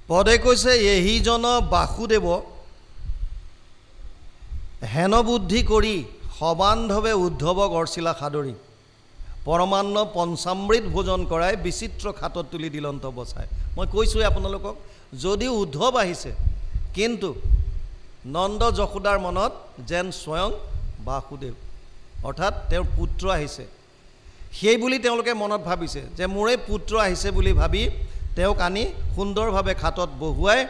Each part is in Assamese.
পদে কৈছে এহিজন বাসুদেৱ হেন বুদ্ধি কৰি সবান্ধৱে উদ্ধৱক অৰ্চিলা সাদৰী পৰমান্ন পঞ্চামৃত ভোজন কৰাই বিচিত্ৰ খাতত তুলি দিলন্ত বচাই। মই কৈছোঁৱে আপোনালোকক, যদিও উদ্ধৱ আহিছে কিন্তু নন্দ যশোদাৰ মনত যেন স্বয়ং বাসুদেৱ অৰ্থাৎ তেওঁৰ পুত্ৰ আহিছে সেই বুলি তেওঁলোকে মনত ভাবিছে, যে মোৰে পুত্ৰ আহিছে বুলি ভাবি তেওঁক আনি সুন্দৰভাৱে খাতত বহুৱাই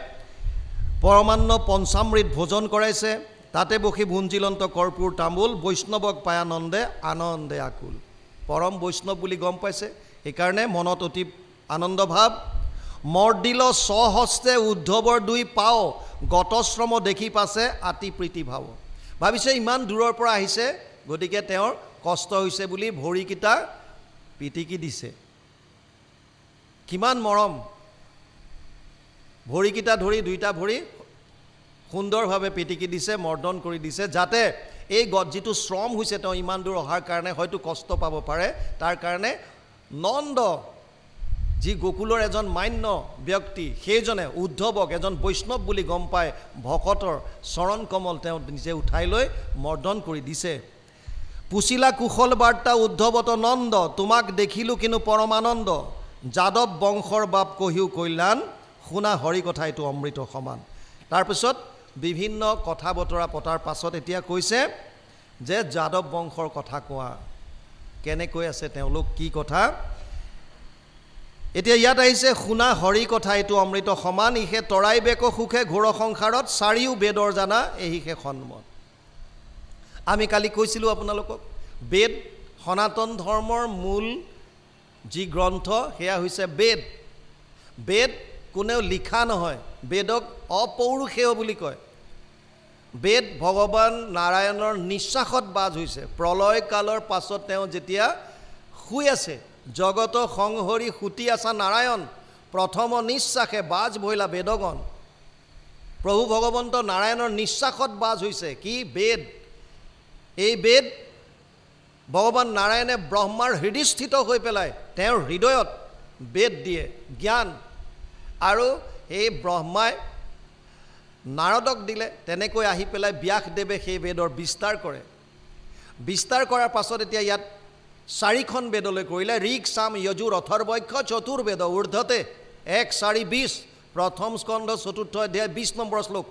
পৰমান্ন পঞ্চামৃত ভোজন কৰাইছে। তাতে বসি ভুঞ্জিলন্ত কৰ্পূৰ তামোল বৈষ্ণৱক পায় আনন্দে আনন্দে আকুল। পৰম বৈষ্ণৱ বুলি গম পাইছে, সেইকাৰণে মনত অতি আনন্দ ভাৱ। মৰ্দিল স্বহস্তে উদ্ধৱৰ দুই পাও গতশ্ৰম দেখি পাছে আতি প্ৰীতি ভাৱ। ভাবিছে ইমান দূৰৰ পৰা আহিছে, গতিকে তেওঁৰ কষ্ট হৈছে বুলি ভৰিকেইটা পিটিকি দিছে। কিমান মৰম, ভৰিকেইটা ধৰি দুইটা ভৰি সুন্দৰভাৱে পিটিকি দিছে, মৰ্দন কৰি দিছে, যাতে এই যিটো শ্ৰম হৈছে তেওঁ ইমান দূৰ অহাৰ কাৰণে হয়তো কষ্ট পাব পাৰে, তাৰ কাৰণে নন্দ যি গোকুলৰ এজন মান্য ব্যক্তি সেইজনে উদ্ধৱক এজন বৈষ্ণৱ বুলি গম পায় ভকতৰ চৰণ কমল তেওঁ নিজে উঠাই লৈ মৰ্দন কৰি দিছে। পুচিলা কুশল বাৰ্তা উদ্ধৱত নন্দ তোমাক দেখিলোঁ কিন্তু পৰমানন্দ যাদৱ বংশৰ বাপ কহিও কল্যাণ শুনা হৰি কথা এইটো অমৃত সমান। তাৰপিছত বিভিন্ন কথা বতৰা পতাৰ পাছত এতিয়া কৈছে যে যাদৱ বংশৰ কথা কোৱা, কেনেকৈ আছে তেওঁলোক, কি কথা। এতিয়া ইয়াত আহিছে শুনা হৰি কথা এইটো অমৃত সমান ইহে তৰাই বেক সুখে ঘোৰ সংসাৰত চাৰিও বেদৰ জানা এহিষে সন্মত। আমি কালি কৈছিলোঁ আপোনালোকক, বেদ সনাতন ধৰ্মৰ মূল যি গ্ৰন্থ সেয়া হৈছে বেদ। বেদ কোনেও লিখা নহয়, বেদক অপৌৰুষেয় বুলি কয়। বেদ ভগৱান নাৰায়ণৰ নিশ্বাসত বাজ হৈছে। প্ৰলয় কালৰ পাছত তেওঁ যেতিয়া শুই আছে, জগত সংহৰি সুতি আছা নাৰায়ণ প্ৰথম নিশ্বাসে বাজ ভৈলা বেদগণ। প্ৰভু ভগৱন্ত নাৰায়ণৰ নিশ্বাসত বাজ হৈছে কি? বেদ। এই বেদ ভগৱান নাৰায়ণে ব্ৰহ্মাৰ হৃদয়স্থিত হৈ পেলাই তেওঁৰ হৃদয়ত বেদ দিয়ে জ্ঞান, আৰু এই ব্ৰহ্মাই নাৰদক দিলে। তেনেকৈ আহি পেলাই ব্যাসদেৱে সেই বেদৰ বিস্তাৰ কৰে। বিস্তাৰ কৰাৰ পাছত এতিয়া ইয়াত চাৰিখন বেদলৈ কৰিলে। ঋক সাম যজুৰ অথৰ্বক্ষ চতুৰ্বেদ ঊৰ্ধতে 1:4:20 প্ৰথম স্কন্ধ 4ৰ্থ অধ্যায় 20 নম্বৰ শ্লোক।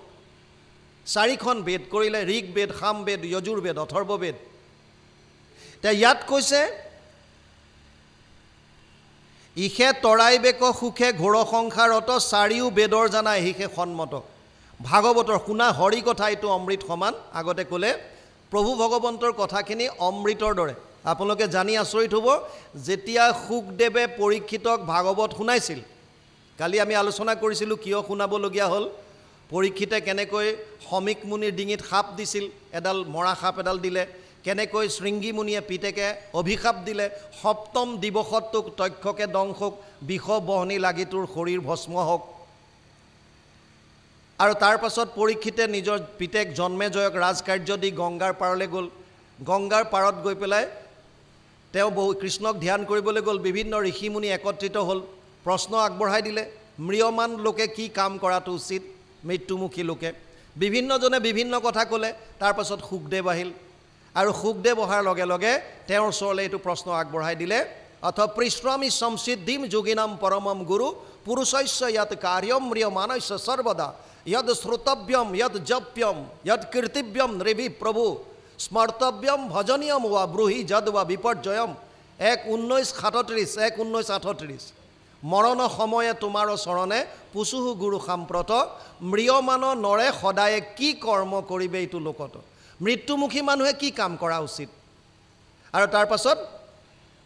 চাৰিখন বেদ কৰিলে, ঋক বেদ, সাম বেদ, যজুৰ বেদ, অথৰ্ব বেদ। এতিয়া ইয়াত কৈছে ইহে তৰাই বেক সুখে ঘোৰ সংসাৰত চাৰিও বেদৰ জানা এহিষে সন্মত। ভাগৱতৰ শুনা হৰি কথা এইটো অমৃত সমান। আগতে ক'লে প্ৰভু ভগৱন্তৰ কথাখিনি অমৃতৰ দৰে। আপোনালোকে জানি আচৰিত হ'ব, যেতিয়া শুকদেৱে পৰীক্ষিতক ভাগৱত শুনাইছিল, কালি আমি আলোচনা কৰিছিলোঁ কিয় শুনাবলগীয়া হ'ল। পৰীক্ষিতে কেনেকৈ সমীক মুনিৰ ডিঙিত সাপ দিছিল, এডাল মৰা সাপ এডাল দিলে, কেনেকৈ শৃংগী মুনিয়ে পিতেকে অভিশাপ দিলে, সপ্তম দিৱসত তোক তক্ষকে দংশক বিষ বহনি লাগি তোৰ শৰীৰ ভস্ম হওক। আৰু তাৰ পাছত পৰীক্ষিতে নিজৰ পিতেক জন্মেজয়ক ৰাজকাৰ্য দি গংগাৰ পাৰলৈ গ'ল। গংগাৰ পাৰত গৈ পেলাই তেওঁ কৃষ্ণক ধ্যান কৰিবলৈ গ'ল। বিভিন্ন ঋষিমুনি একত্ৰিত হ'ল, প্ৰশ্ন আগবঢ়াই দিলে। ম্ৰিয়মান লোকে কি কাম কৰাটো উচিত, মৃত্যুমুখী লোকে। বিভিন্নজনে বিভিন্ন কথা ক'লে। তাৰপাছত শুকদেৱ আহিল, আৰু শুকদেৱ অহাৰ লগে লগে তেওঁৰ ওচৰলৈ এইটো প্ৰশ্ন আগবঢ়াই দিলে। অথ পৃষ্ঠমি সংসিদ্ধিম যোগিনাম পৰমম গুৰু পুৰুষস্য য়ৎ কাৰ্যম ম্ৰিয়মানস্য সৰ্বদা যদ শ্ৰোতব্যম যদ জপ্যম যদ কীৰ্তিব্যম নৃভি প্ৰভু স্মৰ্তব্যম ভজনীয়ম ৱা ব্ৰুহি যদ ৱা বিপৰ্যয়ম। 1:19:37 1:19:38 মৰণ সময়ে তোমাৰ চৰণে পুচুহু গুৰু সাম্প্ৰত ম্ৰিয়মান নৰে সদায়ে কি কৰ্ম কৰিবে এইটো লোকত। মৃত্যুমুখী মানুহে কি কাম কৰা উচিত। আৰু তাৰ পাছত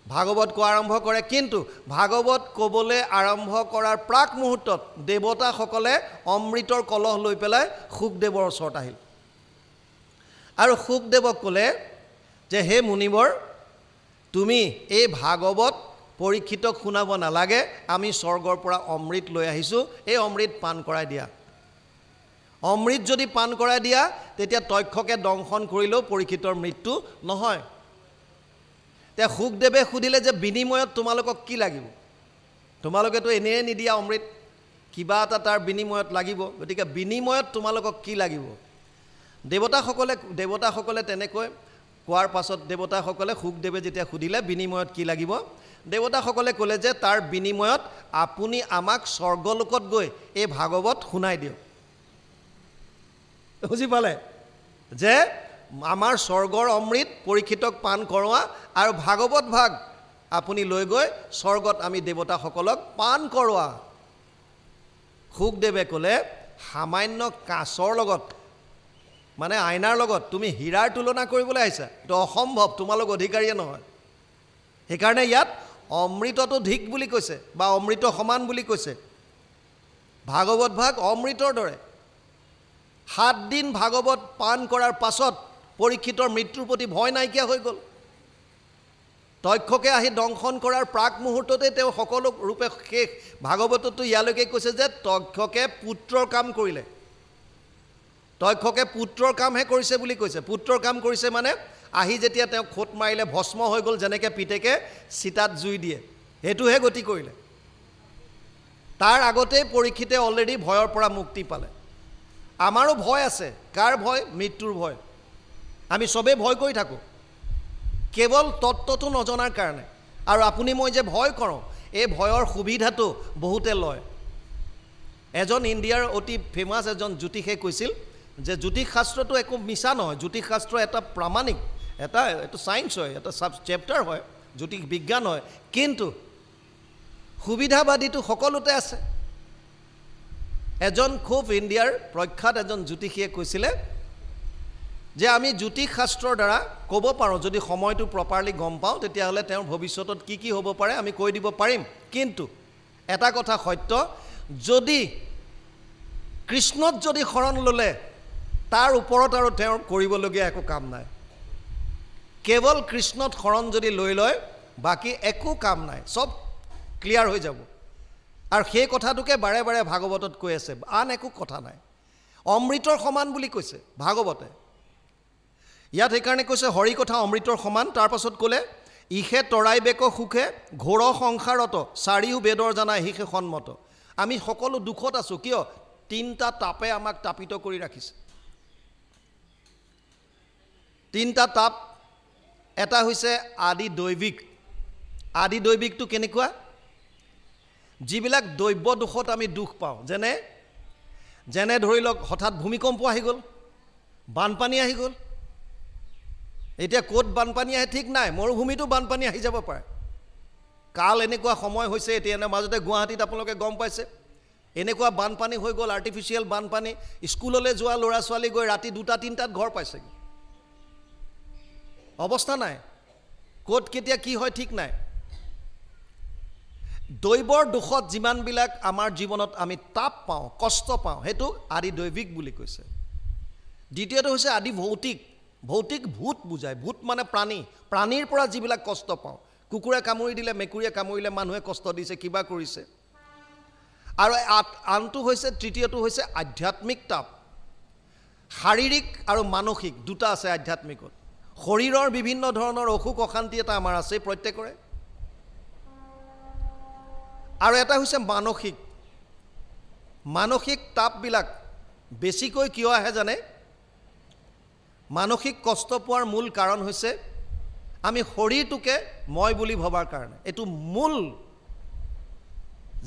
ভাগৱত কোৱা আৰম্ভ কৰে। কিন্তু ভাগৱত ক'বলৈ আৰম্ভ কৰাৰ প্ৰাক মুহূৰ্তত দেৱতাসকলে অমৃতৰ কলহ লৈ পেলাই শুকদেৱৰ ওচৰত আহিল, আৰু শুকদেৱক ক'লে যে হে মুনিবৰ, তুমি এই ভাগৱত পৰীক্ষিতক শুনাব নালাগে, আমি স্বৰ্গৰ পৰা অমৃত লৈ আহিছোঁ, এই অমৃত পান কৰাই দিয়া। অমৃত যদি পান কৰাই দিয়া তেতিয়া তক্ষকে দংশন কৰিলেও পৰীক্ষিতৰ মৃত্যু নহয়। এতিয়া শুকদেৱে সুধিলে যে বিনিময়ত তোমালোকক কি লাগিব, তোমালোকেতো এনেই নিদিয়া অমৃত, কিবা এটা তাৰ বিনিময়ত লাগিব গতিকে বিনিময়ত তোমালোকক কি লাগিব দেৱতাসকলে তেনেকৈ কোৱাৰ পাছত দেৱতাসকলে শুকদেৱে যেতিয়া সুধিলে বিনিময়ত কি লাগিব দেৱতাসকলে ক'লে যে তাৰ বিনিময়ত আপুনি আমাক স্বৰ্গলোকত গৈ এই ভাগৱত শুনাই দিয়ক বুজি পালে যে আমাৰ স্বৰ্গৰ অমৃত পৰীক্ষিতক পান কৰোৱা আৰু ভাগৱত ভাগ আপুনি লৈ গৈ স্বৰ্গত আমি দেৱতাসকলক পান কৰোৱা শুকদেৱে ক'লে সামান্য কাঁচৰ লগত মানে আইনাৰ লগত তুমি হীৰাৰ তুলনা কৰিবলৈ আহিছা এইটো অসম্ভৱ তোমালোক অধিকাৰীয়ে নহয় সেইকাৰণে ইয়াত অমৃতটো ধিক বুলি কৈছে বা অমৃত সমান বুলি কৈছে ভাগৱত ভাগ অমৃতৰ দৰে 7 দিন ভাগৱত পান কৰাৰ পাছত পৰীক্ষিতৰ মৃত্যুৰ প্ৰতি ভয় নাইকিয়া হৈ গ'ল তক্ষকে আহি দংশন কৰাৰ প্ৰাক মুহূৰ্ততে তেওঁ সকলো ৰূপে শেষ ভাগৱততো ইয়ালৈকে কৈছে যে তক্ষকে পুত্ৰৰ কাম কৰিলে তক্ষকে পুত্ৰৰ কামহে কৰিছে বুলি কৈছে পুত্ৰৰ কাম কৰিছে মানে আহি যেতিয়া তেওঁ খোট মাৰিলে ভস্ম হৈ গ'ল যেনেকৈ পিতেকে চিতাত জুই দিয়ে সেইটোহে গতি কৰিলে তাৰ আগতেই পৰীক্ষিতে অলৰেডি ভয়ৰ পৰা মুক্তি পালে আমাৰো ভয় আছে কাৰ ভয় মৃত্যুৰ ভয় আমি সবে ভয় কৰি থাকোঁ কেৱল তত্ত্বটো নজনাৰ কাৰণে আৰু আপুনি মই যে ভয় কৰোঁ এই ভয়ৰ সুবিধাটো বহুতে লয় এজন ইণ্ডিয়াৰ অতি ফেমাছ এজন জ্যোতিষে কৈছিল যে জ্যোতিষ শাস্ত্ৰটো একো মিছা নহয় জ্যোতিষ শাস্ত্ৰ এটা প্ৰামাণিক এইটো ছায়েন্স হয় এটা সাব চেপ্টাৰ হয় জ্যোতিষ বিজ্ঞান হয় কিন্তু সুবিধাবাদীটো সকলোতে আছে এজন খুব ইণ্ডিয়াৰ প্ৰখ্যাত এজন জ্যোতিষীয়ে কৈছিলে যে আমি জ্যোতিষ শাস্ত্ৰৰ দ্বাৰা ক'ব পাৰোঁ যদি সময়টো প্ৰপাৰলি গম পাওঁ তেতিয়াহ'লে তেওঁৰ ভৱিষ্যতত কি হ'ব পাৰে আমি কৈ দিব পাৰিম কিন্তু এটা কথা সত্য যদি কৃষ্ণত যদি শৰণ ল'লে তাৰ ওপৰত আৰু তেওঁৰ কৰিবলগীয়া একো কাম নাই কেৱল কৃষ্ণত শৰণ যদি লৈ লয় বাকী একো কাম নাই সব ক্লিয়াৰ হৈ যাব আৰু সেই কথাটোকে বাৰে বাৰে ভাগৱতত কৈ আছে আন একো কথা নাই অমৃতৰ সমান বুলি কৈছে ভাগৱতে ইয়াত সেইকাৰণে কৈছে হৰি কথা অমৃতৰ সমান তাৰ পাছত ক'লে ইহে তৰাই বেক সুখে ঘোৰ সংসাৰত চাৰিও বেদৰ জানা হিষে সন্মত আমি সকলো দুখত আছোঁ কিয় 3টা তাপে আমাক তাপিত কৰি ৰাখিছে 3টা তাপ এটা হৈছে আদি দৈবিকটো কেনেকুৱা যিবিলাক দৈব্য দুখত আমি দুখ পাওঁ যেনে ধৰি লওক হঠাৎ ভূমিকম্প আহি গ'ল বানপানী আহি গ'ল এতিয়া ক'ত বানপানী আহে ঠিক নাই মৰুভূমিতো বানপানী আহি যাব পাৰে কাল এনেকুৱা সময় হৈছে এতিয়া মাজতে গুৱাহাটীত আপোনালোকে গম পাইছে এনেকুৱা বানপানী হৈ গ'ল আৰ্টিফিচিয়েল বানপানী স্কুললৈ যোৱা ল'ৰা ছোৱালী গৈ ৰাতি 2টা 3টাত ঘৰ পাইছেগৈ অৱস্থা নাই ক'ত কেতিয়া কি হয় ঠিক নাই দৈবৰ দুখত যিমানবিলাক আমাৰ জীৱনত আমি তাপ পাওঁ কষ্ট পাওঁ সেইটো আদি দৈবিক বুলি কৈছে দ্বিতীয়টো হৈছে আদি ভৌতিক ভূত বুজায় ভূত মানে প্ৰাণীৰ পৰা যিবিলাক কষ্ট পাওঁ কুকুৰে কামুৰি দিলে মেকুৰীয়ে কামুৰিলে মানুহে কষ্ট দিছে কিবা কৰিছে আৰু আনটো হৈছে তৃতীয়টো হৈছে আধ্যাত্মিক তাপ শাৰীৰিক আৰু মানসিক দুটা আছে আধ্যাত্মিকত শৰীৰৰ বিভিন্ন ধৰণৰ অসুখ অশান্তি এটা আমাৰ আছে প্ৰত্যেকৰে আৰু এটা হৈছে মানসিক তাপবিলাক বেছিকৈ কিয় আহে জানে মানসিক কষ্ট পোৱাৰ মূল কাৰণ হৈছে আমি শৰীৰটোকে মই বুলি ভবাৰ কাৰণে এইটো মূল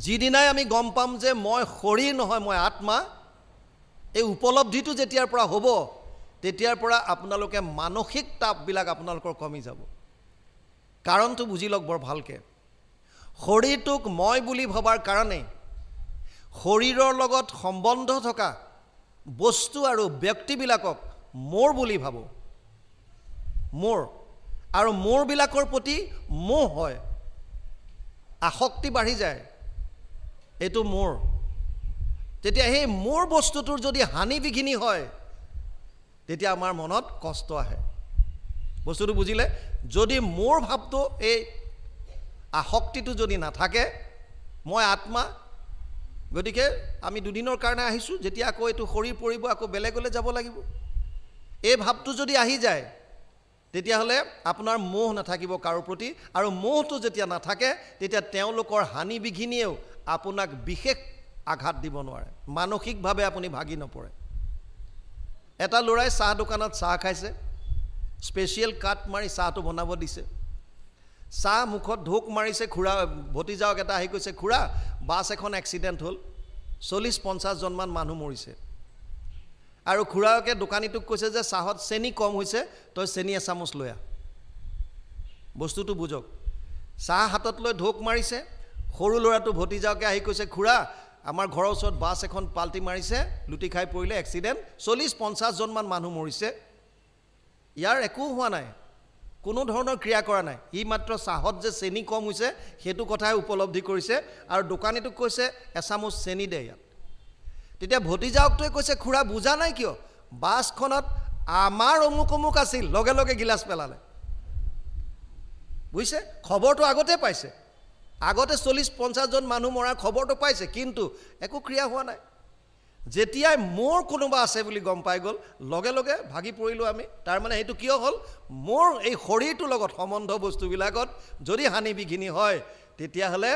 যিদিনাই আমি গম পাম যে মই শৰীৰ নহয় মই আত্মা এই উপলব্ধিটো যেতিয়াৰ পৰা হ'ব তেতিয়াৰ পৰা আপোনালোকে মানসিক তাপবিলাক আপোনালোকৰ কমি যাব কাৰণটো বুজি লওক বৰ ভালকৈ শৰীৰটোক মই বুলি ভবাৰ কাৰণে শৰীৰৰ লগত সম্বন্ধ থকা বস্তু আৰু ব্যক্তিবিলাকক মোৰ বুলি ভাবো মোৰ আৰু মোৰবিলাকৰ প্ৰতি মোহ হয় আসক্তি বাঢ়ি যায় এইটো মোৰ তেতিয়া সেই মোৰ বস্তুটোৰ যদি হানি বিঘিনি হয় তেতিয়া আমাৰ মনত কষ্ট আহে বস্তুটো বুজিলে যদি মোৰ ভাৱটো এই আসক্তিটো যদি নাথাকে মই আত্মা গতিকে আমি দুদিনৰ কাৰণে আহিছোঁ যেতিয়া আকৌ এইটো শৰীৰ পৰিব আকৌ বেলেগলৈ যাব লাগিব এই ভাৱটো যদি আহি যায় তেতিয়াহ'লে আপোনাৰ মোহ নাথাকিব কাৰো প্ৰতি আৰু মোহটো যেতিয়া নাথাকে তেতিয়া তেওঁলোকৰ হানি বিঘিনিয়েও আপোনাক বিশেষ আঘাত দিব নোৱাৰে, মানসিকভাৱে আপুনি ভাগি নপৰে। এটা ল'ৰাই চাহ দোকানত চাহ খাইছে, স্পেচিয়েল কাট মাৰি চাহটো বনাব দিছে, চাহ মুখত ঢোক মাৰিছে, খুৰা ভতিজাওক এটা আহি কৈছে, খুৰা বাছ এখন এক্সিডেণ্ট হ'ল, 40-50 জনমান মানুহ মৰিছে। আৰু খুৰাকে দোকানীটোক কৈছে যে চাহত চেনি কম হৈছে, তই চেনি এচামুচ লৈ আহ। বস্তুটো বুজক, চাহ হাতত লৈ ঢোক মাৰিছে, সৰু ল'ৰাটো ভতিজাকে আহি কৈছে, খুৰা আমাৰ ঘৰৰ ওচৰত বাছ এখন পাল্টি মাৰিছে, লুটি খাই পৰিলে, এক্সিডেণ্ট, 40-50 জনমান মানুহ মৰিছে। ইয়াৰ একো হোৱা নাই, কোনো ধৰণৰ ক্ৰিয়া কৰা নাই, ই মাত্ৰ চাহত যে চেনি কম হৈছে সেইটো কথাই উপলব্ধি কৰিছে আৰু দোকানীটোক কৈছে এচামুচ চেনি দে ইয়াত। তেতিয়া ভতিজাকটোৱে কৈছে, খুৰা বুজা নাই কিয়, বাছখনত আমাৰ অমুক অমুক আছিল, লগে লগে গিলাচ পেলালে। বুজিছে, খবৰটো আগতে পাইছে, আগতে 40-50 জন মানুহ মৰাৰ খবৰটো পাইছে, কিন্তু একো ক্ৰিয়া হোৱা নাই। যেতিয়াই মোৰ কোনোবা আছে বুলি গম পাই গ'ল, লগে লগে ভাগি পৰিলোঁ আমি। তাৰমানে সেইটো কিয় হ'ল, মোৰ এই শৰীৰটোৰ লগত সম্বন্ধ বস্তুবিলাকত যদি হানি বিঘিনি হয় তেতিয়াহ'লে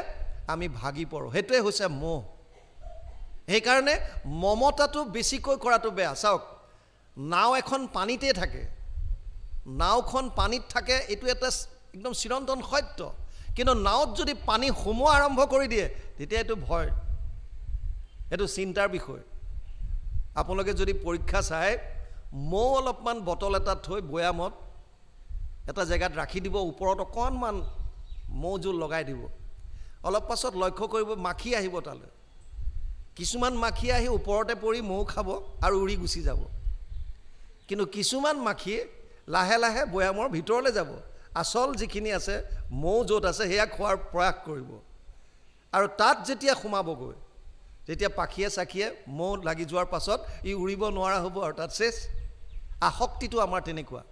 আমি ভাগি পৰোঁ। সেইটোৱে হৈছে মোহ। সেইকাৰণে মমতাটো বেছিকৈ কৰাটো বেয়া। চাওক, নাও এখন পানীতে থাকে, নাওখন পানীত থাকে, এইটো এটা একদম চিৰন্তন সত্য। কিন্তু নাৱত যদি পানী সোমোৱা আৰম্ভ কৰি দিয়ে তেতিয়া এইটো ভয়, এইটো চিন্তাৰ বিষয়। আপোনালোকে যদি পৰীক্ষা চাই, মৌ অলপমান বটল এটা থৈ বৈয়ামত এটা জেগাত ৰাখি দিব, ওপৰত অকণমান মৌজোল লগাই দিব, অলপ পাছত লক্ষ্য কৰিব মাখি আহিব তালৈ। কিছুমান মাখি আহি ওপৰতে পৰি মৌ খাব আৰু উৰি গুচি যাব, কিন্তু কিছুমান মাখি লাহে লাহে বৈয়ামৰ ভিতৰলৈ যাব, আচল যিখিনি আছে মৌ য'ত আছে সেয়া খোৱাৰ প্ৰয়াস কৰিব। আৰু তাত যেতিয়া সোমাবগৈ তেতিয়া পাখিয়ে চাখিয়ে মৌ লাগি যোৱাৰ পাছত ই উৰিব নোৱাৰা হ'ব আৰু তাত শেষ। আসক্তিটো আমাৰ তেনেকুৱা।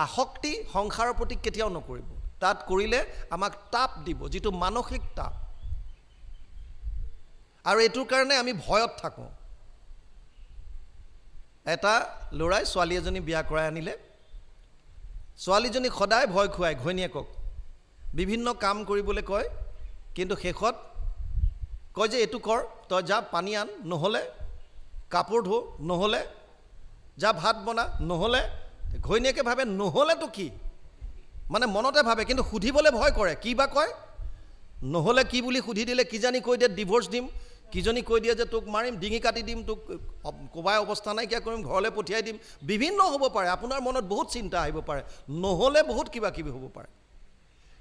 আসক্তি সংসাৰৰ প্ৰতি কেতিয়াও নকৰিব, তাত কৰিলে আমাক তাপ দিব, যিটো মানসিক তাপ। আৰু এইটোৰ কাৰণে আমি ভয়ত থাকোঁ। এটা ল'ৰাই ছোৱালী এজনী বিয়া কৰাই আনিলে, ছোৱালীজনীক সদায় ভয় খুৱায়, ঘৈণীয়েকক বিভিন্ন কাম কৰিবলৈ কয়, কিন্তু শেষত কয় যে এইটো কৰ, তই যা পানী আন, নহ'লে কাপোৰ ধো, নহ'লে যা ভাত বনা, নহ'লে। ঘৈণীয়েকে ভাবে নহ'লেতো কি, মানে মনতে ভাবে, কিন্তু সুধিবলৈ ভয় কৰে। কি বা কয়, নহ'লে কি বুলি সুধি দিলে কিজানি কৈ দিয়ে ডিভোৰ্চ দিম, কিজনী কৈ দিয়ে যে তোক মাৰিম, ডিঙি কাটি দিম, তোক কোবাই অৱস্থা নাইকিয়া কৰিম, ঘৰলৈ পঠিয়াই দিম, বিভিন্ন হ'ব পাৰে। আপোনাৰ মনত বহুত চিন্তা আহিব পাৰে, নহ'লে বহুত কিবা কিবি হ'ব পাৰে।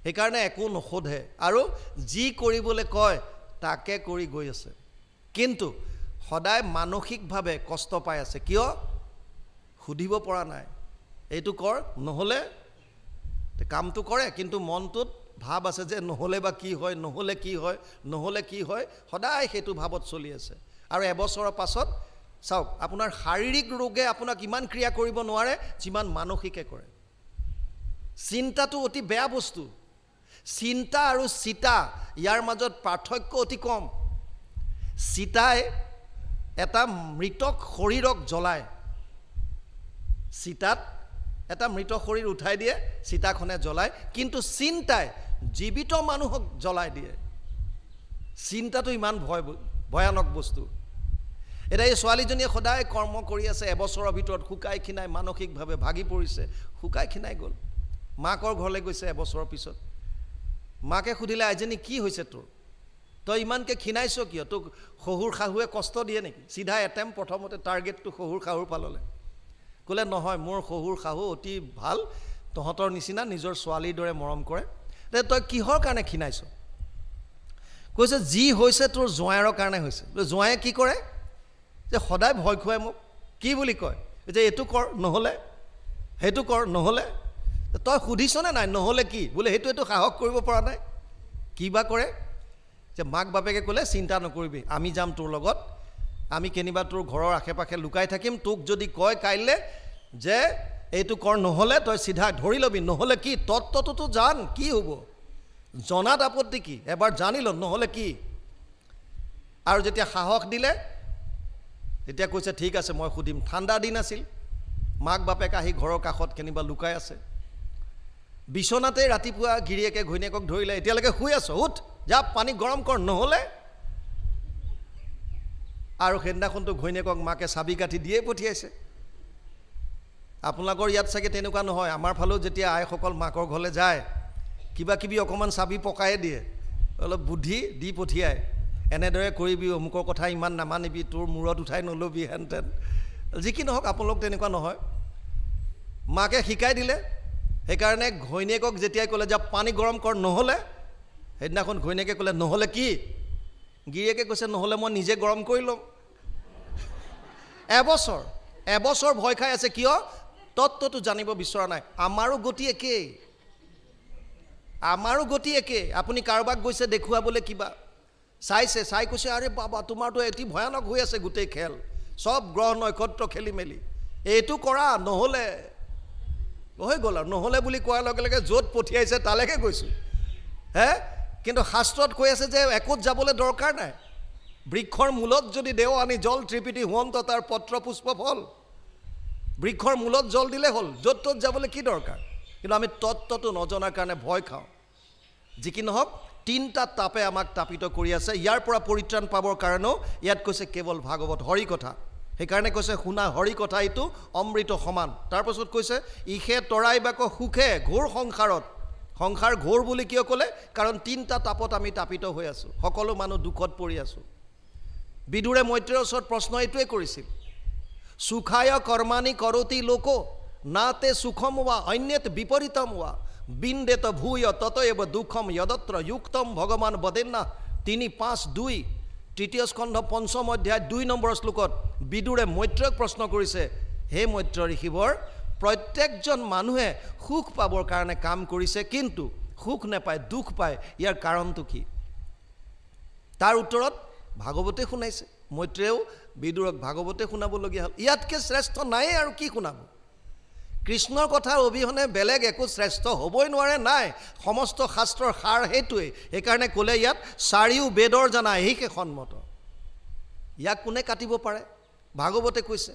সেইকাৰণে একো নোসোধে আৰু যি কৰিবলৈ কয় তাকে কৰি গৈ আছে, কিন্তু সদায় মানসিকভাৱে কষ্ট পাই আছে। কিয়, সুধিব পৰা নাই, এইটো কৰ, নহ'লে কামটো কৰে, কিন্তু মনটোত ভাৱ আছে যে নহ'লে বা কি হয়, নহ'লে কি হয়, নহ'লে কি হয়, সদায় সেইটো ভাৱত চলি আছে। আৰু এবছৰৰ পাছত চাওক, আপোনাৰ শাৰীৰিক ৰোগে আপোনাক ইমান ক্ৰিয়া কৰিব নোৱাৰে যিমান মানসিকে কৰে। চিন্তাটো অতি বেয়া বস্তু। চিন্তা আৰু চিতা ইয়াৰ মাজত পাৰ্থক্য অতি কম। চিতাই এটা মৃতক শৰীৰক জ্বলায়, চিতাত এটা মৃত শৰীৰ উঠাই দিয়ে, চিতাখনে জ্বলায়, কিন্তু চিন্তাই জীৱিত মানুহক জ্বলাই দিয়ে। চিন্তাটো ইমান ভয়ানক বস্তু। এতিয়া এই ছোৱালীজনীয়ে সদায় কৰ্ম কৰি আছে, এবছৰৰ ভিতৰত শুকাই খিনাই মানসিকভাৱে ভাগি পৰিছে, শুকাই খিনাই গ'ল। মাকৰ ঘৰলৈ গৈছে এবছৰৰ পিছত। মাকে সুধিলে, আইজনী কি হৈছে তোৰ, তই ইমানকৈ খিনাইছ কিয়, তোক শহুৰ শাহুৱে কষ্ট দিয়ে নেকি? চিধা এটেম্প, প্ৰথমতে টাৰ্গেটটো শহুৰ শাহুৰ ফাললৈ। ক'লে নহয়, মোৰ শহুৰ শাহু অতি ভাল, তহঁতৰ নিচিনা নিজৰ ছোৱালীৰ দৰে মৰম কৰে। তই কিহৰ কাৰণে খিনাইছ? কৈছে যি হৈছে তোৰ জোঁৱাইৰৰ কাৰণে হৈছে। জোঁৱাইয়ে কি কৰে, যে সদায় ভয় খুৱাই মোক। কি বুলি কয়, যে এইটো কৰ, নহ'লে সেইটো কৰ, নহ'লে। তই সুধিছনে নাই নহ'লে কি বোলে, সেইটোৱেতো সাহস কৰিব পৰা নাই। কি বা কৰে, যে মাক বাপেকে ক'লে চিন্তা নকৰিবি, আমি যাম তোৰ লগত, আমি কেনিবা তোৰ ঘৰৰ আশে পাশে লুকাই থাকিম, তোক যদি কয় কাইলৈ যে এইটো কৰ, নহ'লে তই চিধা ধৰি ল'বি, নহ'লে কি, তত্ত্বটোতো জান, কি হ'ব, জনাত আপত্তি কি, এবাৰ জানি ল, নহ'লে কি। আৰু যেতিয়া সাহস দিলে তেতিয়া কৈছে ঠিক আছে মই সুধিম। ঠাণ্ডা দিন আছিল, মাক বাপেক আহি ঘৰৰ কাষত কেনিবা লুকাই আছে। বিচনাতে ৰাতিপুৱা গিৰিয়েকে ঘৈণীয়েকক ধৰিলে, এতিয়ালৈকে শুই আছ, উঠ, যা পানী গৰম কৰ, নহ'লে আৰু সেইদিনাখনতো ঘৈণীয়েকক মাকে চাবি কাঠি দিয়ে পঠিয়াইছে আপোনালোকৰ ইয়াত চাগে তেনেকুৱা নহয় আমাৰ ফালেও যেতিয়া আইসকল মাকৰ ঘৰলৈ যায় কিবা কিবি অকণমান চাবি পকাই দিয়ে অলপ বুদ্ধি দি পঠিয়ায় এনেদৰে কৰিবি অমুকৰ কথা ইমান নামানিবি তোৰ মূৰত উঠাই নল'বি হেনতেন যি কি নহওক আপোনালোক তেনেকুৱা নহয় মাকে শিকাই দিলে সেইকাৰণে ঘৈণীয়েকক যেতিয়াই ক'লে যে পানী গৰম কৰ নহ'লে সেইদিনাখন ঘৈণীয়েকে ক'লে নহ'লে কি গিৰিয়েকে কৈছে নহ'লে মই নিজে গৰম কৰি ল'ম এবছৰ ভয় খাই আছে কিয় তত্ত্বটো জানিব বিচৰা নাই আমাৰো গতি একে আপুনি কাৰোবাক গৈছে দেখুৱাবলৈ কিবা চাই কৈছে আৰে বাবা তোমাৰতো এটি ভয়ানক হৈ আছে গোটেই খেল সব গ্ৰহ নক্ষত্ৰ খেলি মেলি এইটো কৰা নহ'লে হৈ গ'ল আৰু নহ'লে বুলি কোৱাৰ লগে লগে য'ত পঠিয়াইছে তালৈকে গৈছোঁ কিন্তু শাস্ত্ৰত কৈ আছে যে একোত যাবলৈ দৰকাৰ নাই বৃক্ষৰ মূলত যদি দেও আনি জল ত্ৰিপিটি হোৱন্ত তাৰ পত্ৰ পুষ্প ফল বৃক্ষৰ মূলত জল দিলে হ'ল য'ত ত'ত যাবলৈ কি দৰকাৰ কিন্তু আমি তত্ত্বটো নজনাৰ কাৰণে ভয় খাওঁ যি কি নহওক তিনিটা তাপে আমাক তাপিত কৰি আছে ইয়াৰ পৰা পৰিত্ৰাণ পাবৰ কাৰণেও ইয়াত কৈছে কেৱল ভাগৱত হৰি কথা সেইকাৰণে কৈছে শুনা হৰি কথা এইটো অমৃত সমান তাৰপাছত কৈছে ইখে তৰাই বাক সুখে ঘোৰ সংসাৰ ঘোৰ বুলি কিয় ক'লে কাৰণ তিনিটা তাপত আমি তাপিত হৈ আছোঁ সকলো মানুহ দুখত পৰি আছোঁ বিদুৰে মৈত্ৰেয়ৰ ওচৰত প্ৰশ্ন এইটোৱে কৰিছিল সুখায় কৰ্মাণি কৰতি লোক নাতে সুখম ৱা অন্যত বিপৰীতম ৱা বিন্দেত ভূয় ততএব দুখম যদত্ৰ যুক্তম ভগৱান বদেন্না 3:5-2 তৃতীয় স্কন্ধ 5ম অধ্যায় 2 নম্বৰ শ্লোকত বিদুৰে মৈত্ৰেয়ক প্ৰশ্ন কৰিছে হে মৈত্ৰ ঋষিবৰ প্ৰত্যেকজন মানুহে সুখ পাবৰ কাৰণে কাম কৰিছে কিন্তু সুখ নাপায় দুখ পায় ইয়াৰ কাৰণটো কি তাৰ উত্তৰত ভাগৱতে শুনাইছে মৈত্ৰেয়ও বিদুৰক ভাগৱতে শুনাবলগীয়া হ'ল ইয়াতকে শ্ৰেষ্ঠ নাই আৰু কি শুনাব কৃষ্ণৰ কথা অবিহনে বেলেগ একো শ্ৰেষ্ঠ হ'বই নোৱাৰে নাই সমস্ত শাস্ত্ৰৰ সাৰ সেইটোৱে সেইকাৰণে ক'লে ইয়াত চাৰিও বেদৰ জানা এইকে সন্মত ইয়াক কোনে কাটিব পাৰে ভাগৱতে কৈছে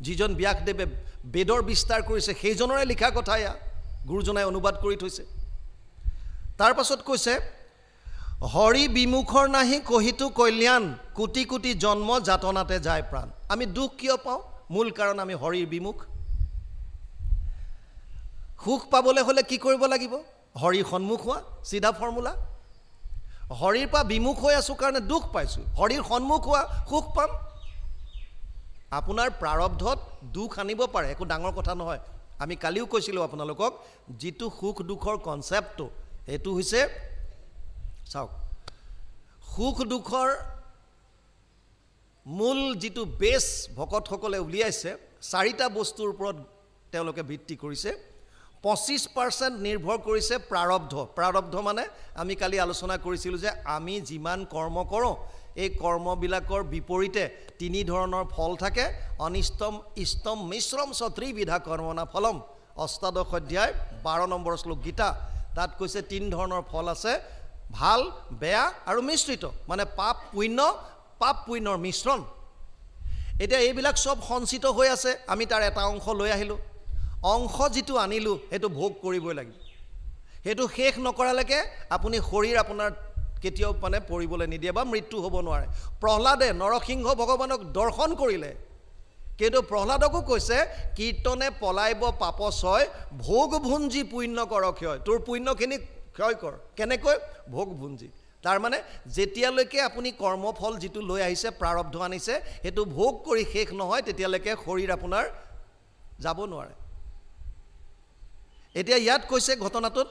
যিজন ব্যাসদেৱে বেদৰ বিস্তাৰ কৰিছে সেইজনৰে লিখা কথা ইয়া গুৰুজনাই অনুবাদ কৰি থৈছে তাৰ পাছত কৈছে হৰি বিমুখৰ নাহি কহিতো কল্যাণ কোটি কোটি জন্ম যাতনাতে যায় প্ৰাণ আমি দুখ কিয় পাওঁ মূল কাৰণ আমি হৰিৰ বিমুখ সুখ পাবলৈ হ'লে কি কৰিব লাগিব হৰিৰ সন্মুখ হোৱা চিধা ফৰ্মুলা হৰিৰ পৰা বিমুখ হৈ আছোঁ কাৰণে দুখ পাইছোঁ হৰিৰ সন্মুখ হোৱা সুখ পাম আপোনাৰ প্ৰাৰব্ধত দুখ আনিব পাৰে একো ডাঙৰ কথা নহয় আমি কালিও কৈছিলোঁ আপোনালোকক যিটো সুখ দুখৰ কনচেপ্টটো এইটো হৈছে চাওক সুখ দুখৰ মূল যিটো বেছ ভকতসকলে উলিয়াইছে চাৰিটা বস্তুৰ ওপৰত তেওঁলোকে ভিত্তি কৰিছে 25% নিৰ্ভৰ কৰিছে প্ৰাৰব্ধ মানে আমি কালি আলোচনা কৰিছিলোঁ যে আমি যিমান কৰ্ম কৰোঁ এই কৰ্মবিলাকৰ বিপৰীতে তিনি ধৰণৰ ফল থাকে অনিষ্টম ইষ্টম মিশ্ৰম ত্ৰিবিধা কৰ্মনা ফলম অষ্টাদশ অধ্যায় 12 নম্বৰ শ্লোক গীতা তাত কৈছে তিন ধৰণৰ ফল আছে ভাল বেয়া আৰু মিশ্ৰিত মানে পাপ পুণ্যৰ মিশ্ৰণ এতিয়া এইবিলাক সব সঞ্চিত হৈ আছে আমি তাৰ এটা অংশ লৈ আহিলোঁ অংশ যিটো আনিলোঁ সেইটো ভোগ কৰিবই লাগিব সেইটো শেষ নকৰালৈকে আপুনি শৰীৰ আপোনাৰ কেতিয়াও মানে পৰিবলৈ নিদিয়ে বা মৃত্যু হ'ব নোৱাৰে প্ৰহ্লাদে নৰসিংহ ভগৱানক দৰ্শন কৰিলে কিন্তু প্ৰহ্লাদকো কৈছে কীৰ্তনে পলাইব পাপছয় ভোগ ভুঞ্জি পুণ্য কৰ ক্ষয় তোৰ পুণ্যখিনি ক্ষয় কৰ কেনেকৈ ভোগ ভুঞ্জি তাৰ মানে যেতিয়ালৈকে আপুনি কৰ্মফল যিটো লৈ আহিছে প্ৰাৰব্ধ আনিছে সেইটো ভোগ কৰি শেষ নহয় তেতিয়ালৈকে শৰীৰ আপোনাৰ যাব নোৱাৰে এতিয়া ইয়াত কৈছে ঘটনাটোত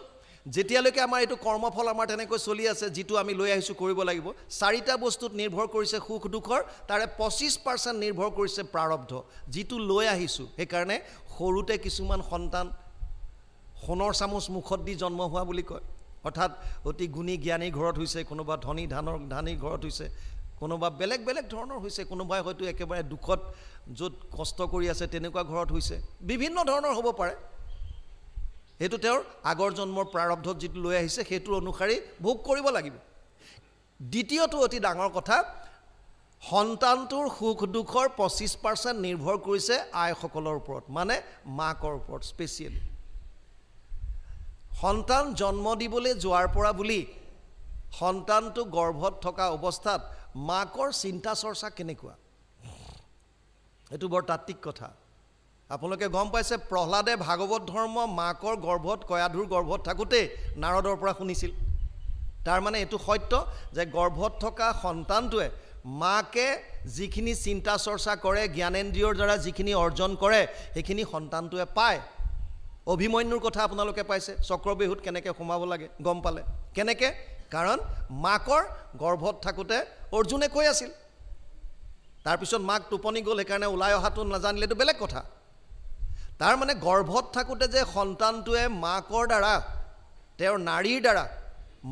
যেতিয়ালৈকে আমাৰ এইটো কৰ্মফল আমাৰ তেনেকৈ চলি আছে যিটো আমি লৈ আহিছোঁ কৰিব লাগিব চাৰিটা বস্তুত নিৰ্ভৰ কৰিছে সুখ দুখৰ তাৰে 25% নিৰ্ভৰ কৰিছে প্ৰাৰব্ধ যিটো লৈ আহিছোঁ সেইকাৰণে সৰুতে কিছুমান সন্তান সোণৰ চামুচ মুখত দি জন্ম হোৱা বুলি কয় অৰ্থাৎ অতি গুণী জ্ঞানী ঘৰত হৈছে কোনোবা ধনী ঘৰত হৈছে কোনোবা বেলেগ ধৰণৰ হৈছে কোনোবাই হয়তো একেবাৰে দুখত য'ত কষ্ট কৰি আছে তেনেকুৱা ঘৰত হৈছে বিভিন্ন ধৰণৰ হ'ব পাৰে সেইটো তেওঁৰ আগৰ জন্মৰ প্ৰাৰব্ধত যিটো লৈ আহিছে সেইটোৰ অনুসাৰে ভোগ কৰিব লাগিব দ্বিতীয়টো অতি ডাঙৰ কথা সন্তানটোৰ সুখ দুখৰ 25% নিৰ্ভৰ কৰিছে আইসকলৰ ওপৰত মানে মাকৰ ওপৰত স্পেচিয়েলি সন্তান জন্ম দিবলৈ যোৱাৰ পৰা বুলি সন্তানটো গৰ্ভত থকা অৱস্থাত মাকৰ চিন্তা চৰ্চা কেনেকুৱা এইটো বৰ তাত্ত্বিক কথা আপোনালোকে গম পাইছে প্ৰহ্লাদে ভাগৱত ধৰ্ম মাকৰ গৰ্ভত কয়াধুৰ গৰ্ভত থাকোঁতে নাৰদৰ পৰা শুনিছিল তাৰ মানে এইটো সত্য যে গৰ্ভত থকা সন্তানটোৱে মাকে যিখিনি চিন্তা চৰ্চা কৰে জ্ঞানেন্দ্ৰিয়ৰ দ্বাৰা যিখিনি অৰ্জন কৰে সেইখিনি সন্তানটোৱে পায় অভিমন্যুৰ কথা আপোনালোকে পাইছে চক্ৰবেহুত কেনেকৈ সোমাব লাগে গম পালে কেনেকৈ কাৰণ মাকৰ গৰ্ভত থাকোঁতে অৰ্জুনে কৈ আছিল তাৰপিছত মাক টোপনি গ'ল সেইকাৰণে ওলাই অহাটো নাজানিলে এইটো বেলেগ কথা তাৰ মানে গৰ্ভত থাকোঁতে যে সন্তানটোৱে মাকৰ দ্বাৰা তেওঁৰ নাৰীৰ দ্বাৰা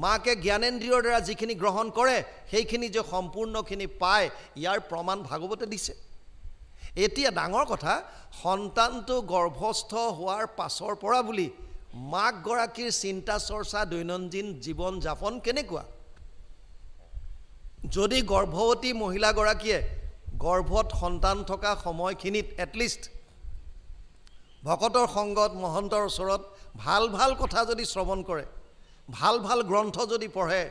মাকে জ্ঞানেন্দ্ৰিয়ৰ দ্বাৰা যিখিনি গ্ৰহণ কৰে সেইখিনি যে সম্পূৰ্ণখিনি পায় ইয়াৰ প্ৰমাণ ভাগৱতে দিছে এতিয়া ডাঙৰ কথা সন্তানটো গৰ্ভস্থ হোৱাৰ পাছৰ পৰা বুলি মাকগৰাকীৰ চিন্তা চৰ্চা দৈনন্দিন জীৱন যাপন কেনেকুৱা যদি গৰ্ভৱতী মহিলাগৰাকীয়ে গৰ্ভত সন্তান থকা সময়খিনিত এটলিষ্ট ভকতৰ সংগত মহন্তৰ ওচৰত ভাল ভাল কথা যদি শ্ৰৱণ কৰে ভাল ভাল গ্ৰন্থ যদি পঢ়ে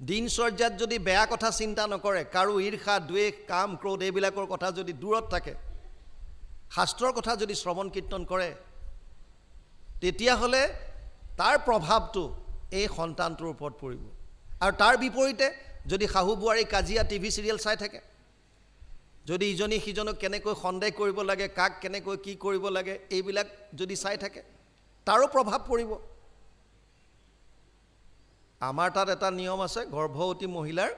দিনচৰ্যাত যদি বেয়া কথা চিন্তা নকৰে কাৰো ঈৰ্ষা দ্বেষ কাম ক্ৰোধ এইবিলাকৰ কথা যদি দূৰত থাকে শাস্ত্ৰৰ কথা যদি শ্ৰৱণ কীৰ্তন কৰে তেতিয়াহ'লে তাৰ প্ৰভাৱটো এই সন্তানটোৰ ওপৰত পৰিব আৰু তাৰ বিপৰীতে যদি শাহু বোৱাৰী কাজিয়া টিভি চিৰিয়েল চাই থাকে যদি ইজনী সিজনক কেনেকৈ সন্দেহ কৰিব লাগে কাক কেনেকৈ কি কৰিব লাগে এইবিলাক যদি চাই থাকে তাৰো প্ৰভাৱ পৰিব আমাৰ তাত এটা নিয়ম আছে গৰ্ভৱতী মহিলাৰ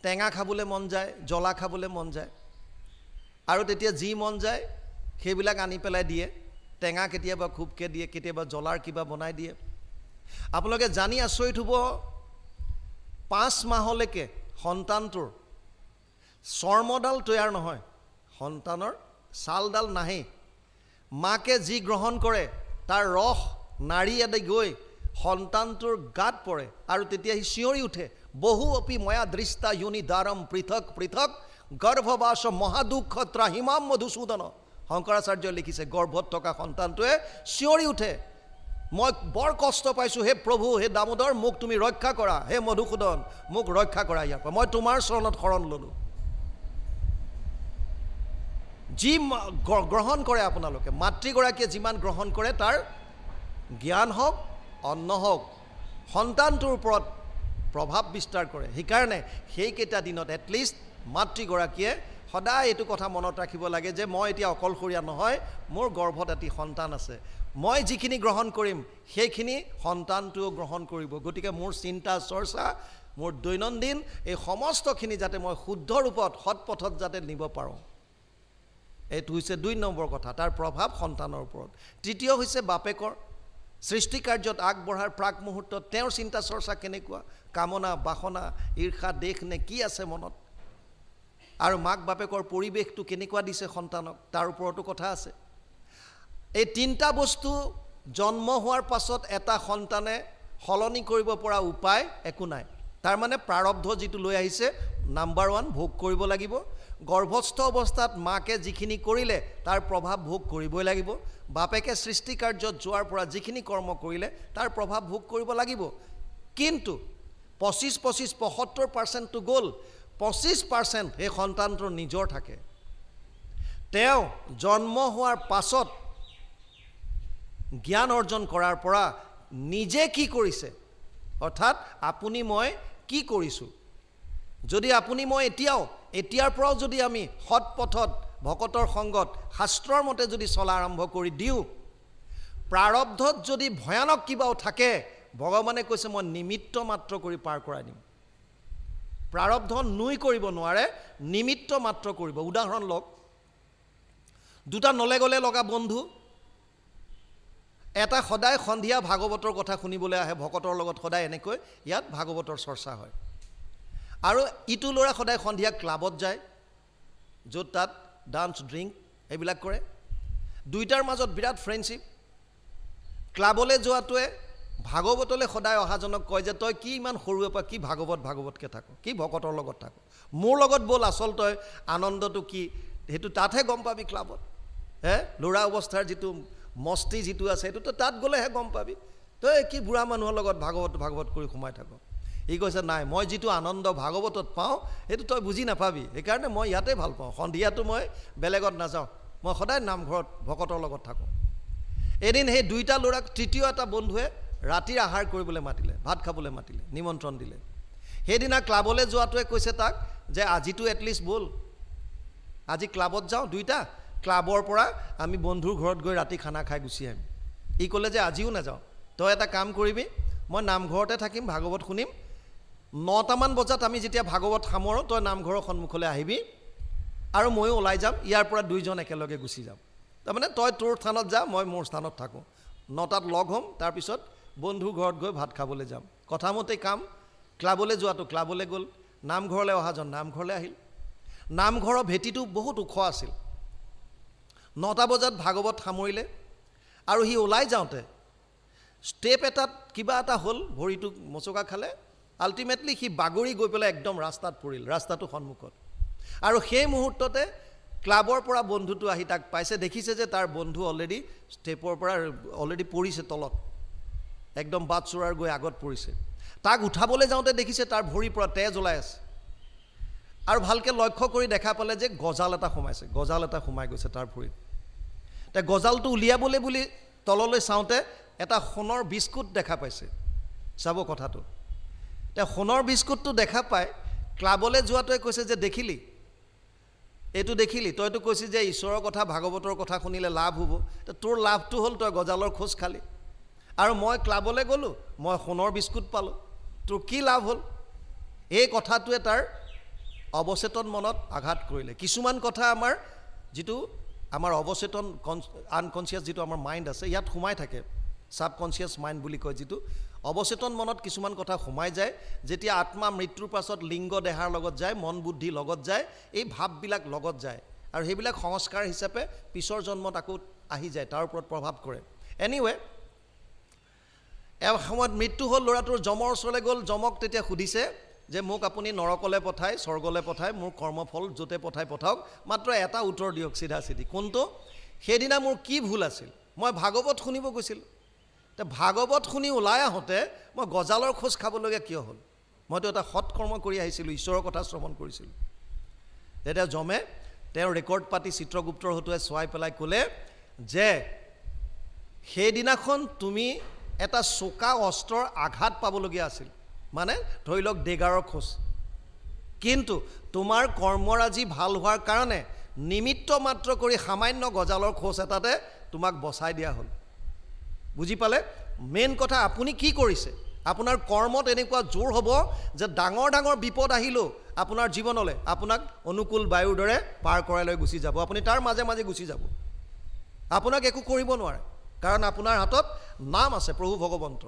টেঙা খাবলৈ মন যায় জ্বলা খাবলৈ মন যায় আৰু তেতিয়া যি মন যায় সেইবিলাক আনি পেলাই দিয়ে টেঙা কেতিয়াবা খুবকৈ দিয়ে কেতিয়াবা জ্বলাৰ কিবা বনাই দিয়ে আপোনালোকে জানি আচৰিত হ'ব 5 মাহলৈকে সন্তানটোৰ চৰ্মডাল তৈয়াৰ নহয় সন্তানৰ ছালডাল নাহে মাকে যি গ্ৰহণ কৰে তাৰ ৰস নাৰী আদি গৈ সন্তানটোৰ গাত পৰে আৰু তেতিয়া সি চিঞৰি উঠে বহু অপি ময়া দৃষ্টা য়োনি দ্বাৰম পৃথক পৃথক গৰ্ভবাস মহাদুঃখ ত্ৰাহিমাম মধুসূদন শংকৰাচাৰ্যই লিখিছে গৰ্ভত থকা সন্তানটোৱে চিঞৰি উঠে মই বৰ কষ্ট পাইছোঁ হে প্ৰভু হে দামোদৰ মোক তুমি ৰক্ষা কৰা হে মধুসূদন মোক ৰক্ষা কৰা ইয়াৰ পৰা মই তোমাৰ চৰণত শৰণ ল'লোঁ যি গ্ৰহণ কৰে আপোনালোকে মাতৃগৰাকীয়ে যিমান গ্ৰহণ কৰে তাৰ জ্ঞান হওক অন্ন হওক সন্তানটোৰ ওপৰত প্ৰভাৱ বিস্তাৰ কৰে সেইকাৰণে সেইকেইটা দিনত এটলিষ্ট মাতৃগৰাকীয়ে সদায় এইটো কথা মনত ৰাখিব লাগে যে মই এতিয়া অকলশৰীয়া নহয় মোৰ গৰ্ভত এটি সন্তান আছে মই যিখিনি গ্ৰহণ কৰিম সেইখিনি সন্তানটোও গ্ৰহণ কৰিব গতিকে মোৰ চিন্তা চৰ্চা মোৰ দৈনন্দিন এই সমস্তখিনি যাতে মই শুদ্ধ ৰূপত সৎপথত যাতে নিব পাৰোঁ এইটো হৈছে 2 নম্বৰ কথা তাৰ প্ৰভাৱ সন্তানৰ ওপৰত তৃতীয় হৈছে বাপেকৰ সৃষ্টি কাৰ্যত আগবঢ়াৰ প্ৰাক মুহূৰ্তত তেওঁৰ চিন্তা চৰ্চা কেনেকুৱা কামনা বাসনা ঈৰ্ষা দেশ নে কি আছে মনত আৰু মাক বাপেকৰ পৰিৱেশটো কেনেকুৱা দিছে সন্তানক তাৰ ওপৰতো কথা আছে এই 3টা বস্তু জন্ম হোৱাৰ পাছত এটা সন্তানে সলনি কৰিব পৰা উপায় একো নাই তাৰ মানে প্ৰাৰব্ধ যিটো লৈ আহিছে নাম্বাৰ 1 ভোগ কৰিব লাগিব গৰ্ভস্থ অৱস্থাত মাকে যিখিনি কৰিলে তাৰ প্ৰভাৱ ভোগ কৰিবই লাগিব বাপেকে সৃষ্টি কাৰ্যত যোৱাৰ পৰা যিখিনি কৰ্ম কৰিলে তাৰ প্ৰভাৱ ভোগ কৰিব লাগিব কিন্তু 25-75% টো গ'ল 25% সেই সন্তানটোৰ নিজৰ থাকে তেওঁ জন্ম হোৱাৰ পাছত জ্ঞান অৰ্জন কৰাৰ পৰা নিজে কি কৰিছে অৰ্থাৎ আপুনি মই কি কৰিছোঁ যদি আপুনি মই এতিয়াৰ পৰাও যদি আমি সৎপথত ভকতৰ সংগত শাস্ত্ৰৰ মতে যদি চলা আৰম্ভ কৰি দিওঁ প্ৰাৰব্ধত যদি ভয়ানক কিবাও থাকে ভগৱানে কৈছে মই নিমিত্ত মাত্ৰ কৰি পাৰ কৰাই দিম প্ৰাৰব্ধ নুই কৰিব নোৱাৰে নিমিত্ত মাত্ৰ কৰিব উদাহৰণ লওক দুটা নলে গলে লগা বন্ধু এটা সদায় সন্ধিয়া ভাগৱতৰ কথা শুনিবলৈ আহে ভকতৰ লগত সদায় এনেকৈ ইয়াত ভাগৱতৰ চৰ্চা হয় আৰু ইটো ল'ৰা সদায় সন্ধিয়া ক্লাবত যায় য'ত তাত ডান্স ড্ৰিংক এইবিলাক কৰে দুইটাৰ মাজত বিৰাট ফ্ৰেণ্ডশ্বিপ ক্লাবলৈ যোৱাটোৱে ভাগৱতলৈ সদায় অহাজনক কয় যে তই কি ইমান সৰুৰে পৰা কি ভাগৱতকৈ থাক কি ভকতৰ লগত থাক মোৰ লগত ব'ল আচল তই আনন্দটো কি সেইটো তাতহে গম পাবি ক্লাবত ল'ৰা অৱস্থাৰ যিটো মস্তি যিটো আছে সেইটোতো তাত গ'লেহে গম পাবি তই কি বুঢ়া মানুহৰ লগত ভাগৱত কৰি সোমাই থাক সি কৈছে নাই মই যিটো আনন্দ ভাগৱতত পাওঁ সেইটো তই বুজি নাপাবি সেইকাৰণে মই ইয়াতে ভাল পাওঁ সন্ধিয়াটো মই বেলেগত নাযাওঁ মই সদায় নামঘৰত ভকতৰ লগত থাকোঁ এদিন সেই দুইটা ল'ৰাক তৃতীয় এটা বন্ধুৱে ৰাতিৰ আহাৰ কৰিবলৈ মাতিলে ভাত খাবলৈ মাতিলে নিমন্ত্ৰণ দিলে সেইদিনা ক্লাবলৈ যোৱাটোৱে কৈছে তাক যে আজিতো এটলিষ্ট ব'ল আজি ক্লাবত যাওঁ দুইটা ক্লাবৰ পৰা আমি বন্ধুৰ ঘৰত গৈ ৰাতি খানা খাই গুচি আহিম ই ক'লে যে আজিও নাযাওঁ তই এটা কাম কৰিবি মই নামঘৰতে থাকিম ভাগৱত শুনিম 9টামান বজাত আমি যেতিয়া ভাগৱত সামৰোঁ তই নামঘৰৰ সন্মুখলৈ আহিবি আৰু ময়ো ওলাই যাম ইয়াৰ পৰা দুইজন একেলগে গুচি যাম তাৰমানে তই তোৰ স্থানত যা মই মোৰ স্থানত থাকোঁ 9টাত লগ হ'ম তাৰপিছত বন্ধুৰ ঘৰত গৈ ভাত খাবলৈ যাম কথামতে কাম ক্লাবলৈ যোৱাটো ক্লাবলৈ গ'ল নামঘৰলৈ অহাজন নামঘৰলৈ আহিল নামঘৰৰ ভেটিটো বহুত ওখ আছিল 9টা বজাত ভাগৱত সামৰিলে আৰু সি ওলাই যাওঁতে ষ্টেপ এটাত কিবা এটা হ'ল ভৰিটো মচকা খালে আল্টিমেটলি সি বাগৰি গৈ পেলাই একদম ৰাস্তাত পৰিল ৰাস্তাটো সন্মুখত আৰু সেই মুহূৰ্ততে ক্লাবৰ পৰা বন্ধুটো আহি তাক পাইছে দেখিছে যে তাৰ বন্ধু অলৰেডি ষ্টেপৰ পৰা অলৰেডি পৰিছে তলত একদম বাট চোৰাৰ গৈ আগত পৰিছে তাক উঠাবলৈ যাওঁতে দেখিছে তাৰ ভৰিৰ পৰা তেজ ওলাই আছে আৰু ভালকৈ লক্ষ্য কৰি দেখা পালে যে গজাল এটা সোমাইছে গজাল এটা সোমাই গৈছে তাৰ ভৰিত তে গজালটো উলিয়াবলৈ বুলি তললৈ চাওঁতে এটা সোণৰ বিস্কুট দেখা পাইছে চাব কথাটো তে সোণৰ বিস্কুটটো দেখা পাই ক্লাবলৈ যোৱাটোৱে কৈছে যে দেখিলি এইটো দেখিলি তইতো কৈছি যে ঈশ্বৰৰ কথা ভাগৱতৰ কথা শুনিলে লাভ হ'ব তে তোৰ লাভটো হ'ল তই গজালৰ খোজ খালি আৰু মই ক্লাবলৈ গ'লোঁ মই সোণৰ বিস্কুট পালোঁ তোৰ কি লাভ হ'ল এই কথাটোৱে তাৰ অৱচেতন মনত আঘাত কৰিলে কিছুমান কথা আমাৰ যিটো আমাৰ অৱচেতন আনকনচিয়াছ যিটো আমাৰ মাইণ্ড আছে ইয়াত সোমাই থাকে সাবকনচিয়াছ মাইণ্ড বুলি কয় যিটো অৱচেতন মনত কিছুমান কথা সোমাই যায় যেতিয়া আত্মা মৃত্যুৰ পাছত লিংগ দেহাৰ লগত যায় মন বুদ্ধি লগত যায় এই ভাৱবিলাক লগত যায় আৰু সেইবিলাক সংস্কাৰ হিচাপে পিছৰ জন্মত আকৌ আহি যায় তাৰ ওপৰত প্ৰভাৱ কৰে এনিৱে সময়ত মৃত্যু হ'ল ল'ৰাটোৰ যমৰ ওচৰলৈ গ'ল যমক তেতিয়া সুধিছে যে মোক আপুনি নৰকলৈ পঠাই স্বৰ্গলৈ পঠাই মোৰ কৰ্মফল য'তে পঠাওক মাত্ৰ এটা উত্তৰ দিয়ক চিধা চিধি কোনটো সেইদিনা মোৰ কি ভুল আছিল মই ভাগৱত শুনিব গৈছিলোঁ তে ভাগৱত শুনি ওলাই আহোঁতে মই গজালৰ খোজ খাবলগীয়া কিয় হ'ল মইতো এটা সৎকৰ্ম কৰি আহিছিলোঁ ঈশ্বৰৰ কথা শ্ৰৱণ কৰিছিলোঁ তেতিয়া যমে তেওঁৰ ৰেকৰ্ড পাতি চিত্ৰগুপ্তৰ হতুৱাই চোৱাই পেলাই ক'লে যে সেইদিনাখন তুমি এটা চোকা অস্ত্ৰৰ আঘাত পাবলগীয়া আছিল মানে ধৰি লওক ডেগাৰৰ খোজ কিন্তু তোমাৰ কৰ্মৰাজি ভাল হোৱাৰ কাৰণে নিমিত্ত মাত্ৰ কৰি সামান্য গজালৰ খোজ এটাতে তোমাক বচাই দিয়া হ'ল বুজি পালে মেইন কথা আপুনি কি কৰিছে আপোনাৰ কৰ্মত এনেকুৱা জোৰ হ'ব যে ডাঙৰ ডাঙৰ বিপদ আহিলেও আপোনাৰ জীৱনলৈ আপোনাক অনুকূল বায়ুৰ দৰে পাৰ কৰাই লৈ গুচি যাব আপুনি তাৰ মাজে মাজে গুচি যাব আপোনাক একো কৰিব নোৱাৰে কাৰণ আপোনাৰ হাতত নাম আছে প্ৰভু ভগৱন্ত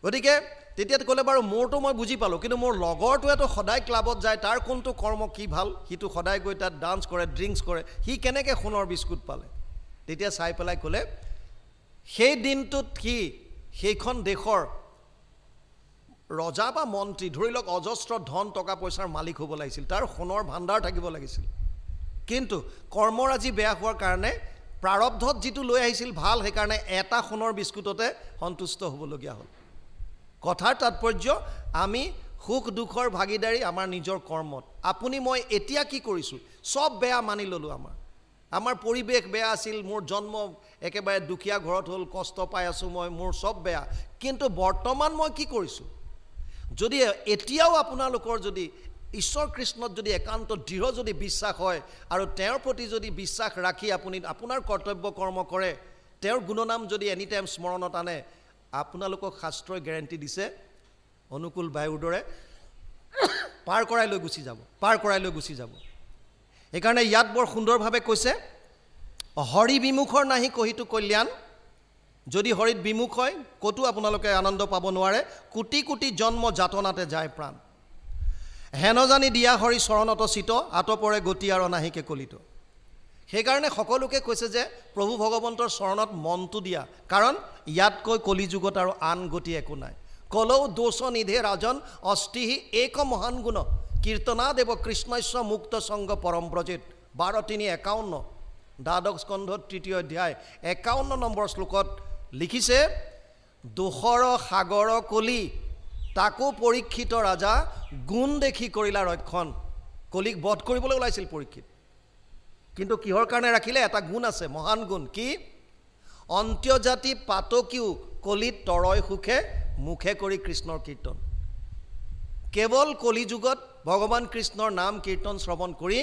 গতিকে তেতিয়া ক'লে বাৰু মোৰতো মই বুজি পালোঁ কিন্তু মোৰ লগৰটোৱেতো সদায় ক্লাবত যায় তাৰ কোনটো কৰ্ম কি ভাল সিটো সদায় গৈ তাত ডান্স কৰে ড্ৰিংকছ কৰে সি কেনেকৈ সোণৰ বিস্কুট পালে তেতিয়া চাই পেলাই ক'লে সেই দিনটোত সি সেইখন দেশৰ ৰজা বা মন্ত্ৰী ধৰি লওক অজস্ৰ ধন টকা পইচাৰ মালিক হ'ব লাগিছিল তাৰ সোণৰ ভাণ্ডাৰ থাকিব লাগিছিল কিন্তু কৰ্মৰাজি বেয়া হোৱাৰ কাৰণে প্ৰাৰব্ধত যিটো লৈ আহিছিল ভাল সেইকাৰণে এটা সোণৰ বিস্কুটতে সন্তুষ্ট হ'বলগীয়া হ'ল কথাৰ তাৎপৰ্য আমি সুখ দুখৰ ভাগিদাৰী আমাৰ নিজৰ কৰ্মত আপুনি মই এতিয়া কি কৰিছোঁ চব বেয়া মানি ল'লোঁ আমাৰ পৰিৱেশ বেয়া আছিল মোৰ জন্ম একেবাৰে দুখীয়া ঘৰত হ'ল কষ্ট পাই আছোঁ মই মোৰ চব বেয়া কিন্তু বৰ্তমান মই কি কৰিছোঁ যদি এতিয়াও আপোনালোকৰ যদি ঈশ্বৰ কৃষ্ণত যদি একান্ত দৃঢ় যদি বিশ্বাস হয় আৰু তেওঁৰ প্ৰতি যদি বিশ্বাস ৰাখি আপুনি আপোনাৰ কৰ্তব্য কৰ্ম কৰে তেওঁৰ গুণনাম যদি এনি টাইম স্মৰণত আনে আপোনালোকক শাস্ত্ৰই গেৰেণ্টি দিছে অনুকূল বায়ুৰ দৰে পাৰ কৰাই লৈ গুচি যাব সেইকাৰণে ইয়াত বৰ সুন্দৰভাৱে কৈছে হৰি বিমুখৰ নাহি কহিটো কল্যাণ যদি হৰিত বিমুখ হয় ক'তো আপোনালোকে আনন্দ পাব নোৱাৰে কোটি কোটি জন্ম যাতনাতে যায় প্ৰাণ হেন জানি দিয়া হৰি চৰণত চিত আতপৰে গতি আৰু নাহিকে কলিত সেইকাৰণে সকলোকে কৈছে যে প্ৰভু ভগৱন্তৰ চৰণত মনটো দিয়া কাৰণ ইয়াতকৈ কলিযুগত আৰু আন গতি একো নাই কলৌ দোষ নিধে ৰাজন অষ্টিহি এক মহান গুণ কীৰ্তনা দেৱ কৃষ্ণস্য মুক্ত সংগ পৰম ব্ৰজেত 12:351 দ্বাদশ স্কন্ধত 3য় অধ্যায় 51 নম্বৰ শ্লোকত লিখিছে দোষৰ সাগৰ কলি তাকো পৰীক্ষিত ৰাজা গুণ দেখি কৰিলা ৰক্ষণ কলিক বধ কৰিবলৈ ওলাইছিল পৰীক্ষিত কিন্তু কিহৰ কাৰণে ৰাখিলে এটা গুণ আছে মহান গুণ কি অন্ত্যজাতি পাতকিও কলিত তৰয় সুখে মুখে কৰি কৃষ্ণৰ কীৰ্তন কেৱল কলি যুগত ভগৱান কৃষ্ণৰ নাম কীৰ্তন শ্ৰৱণ কৰি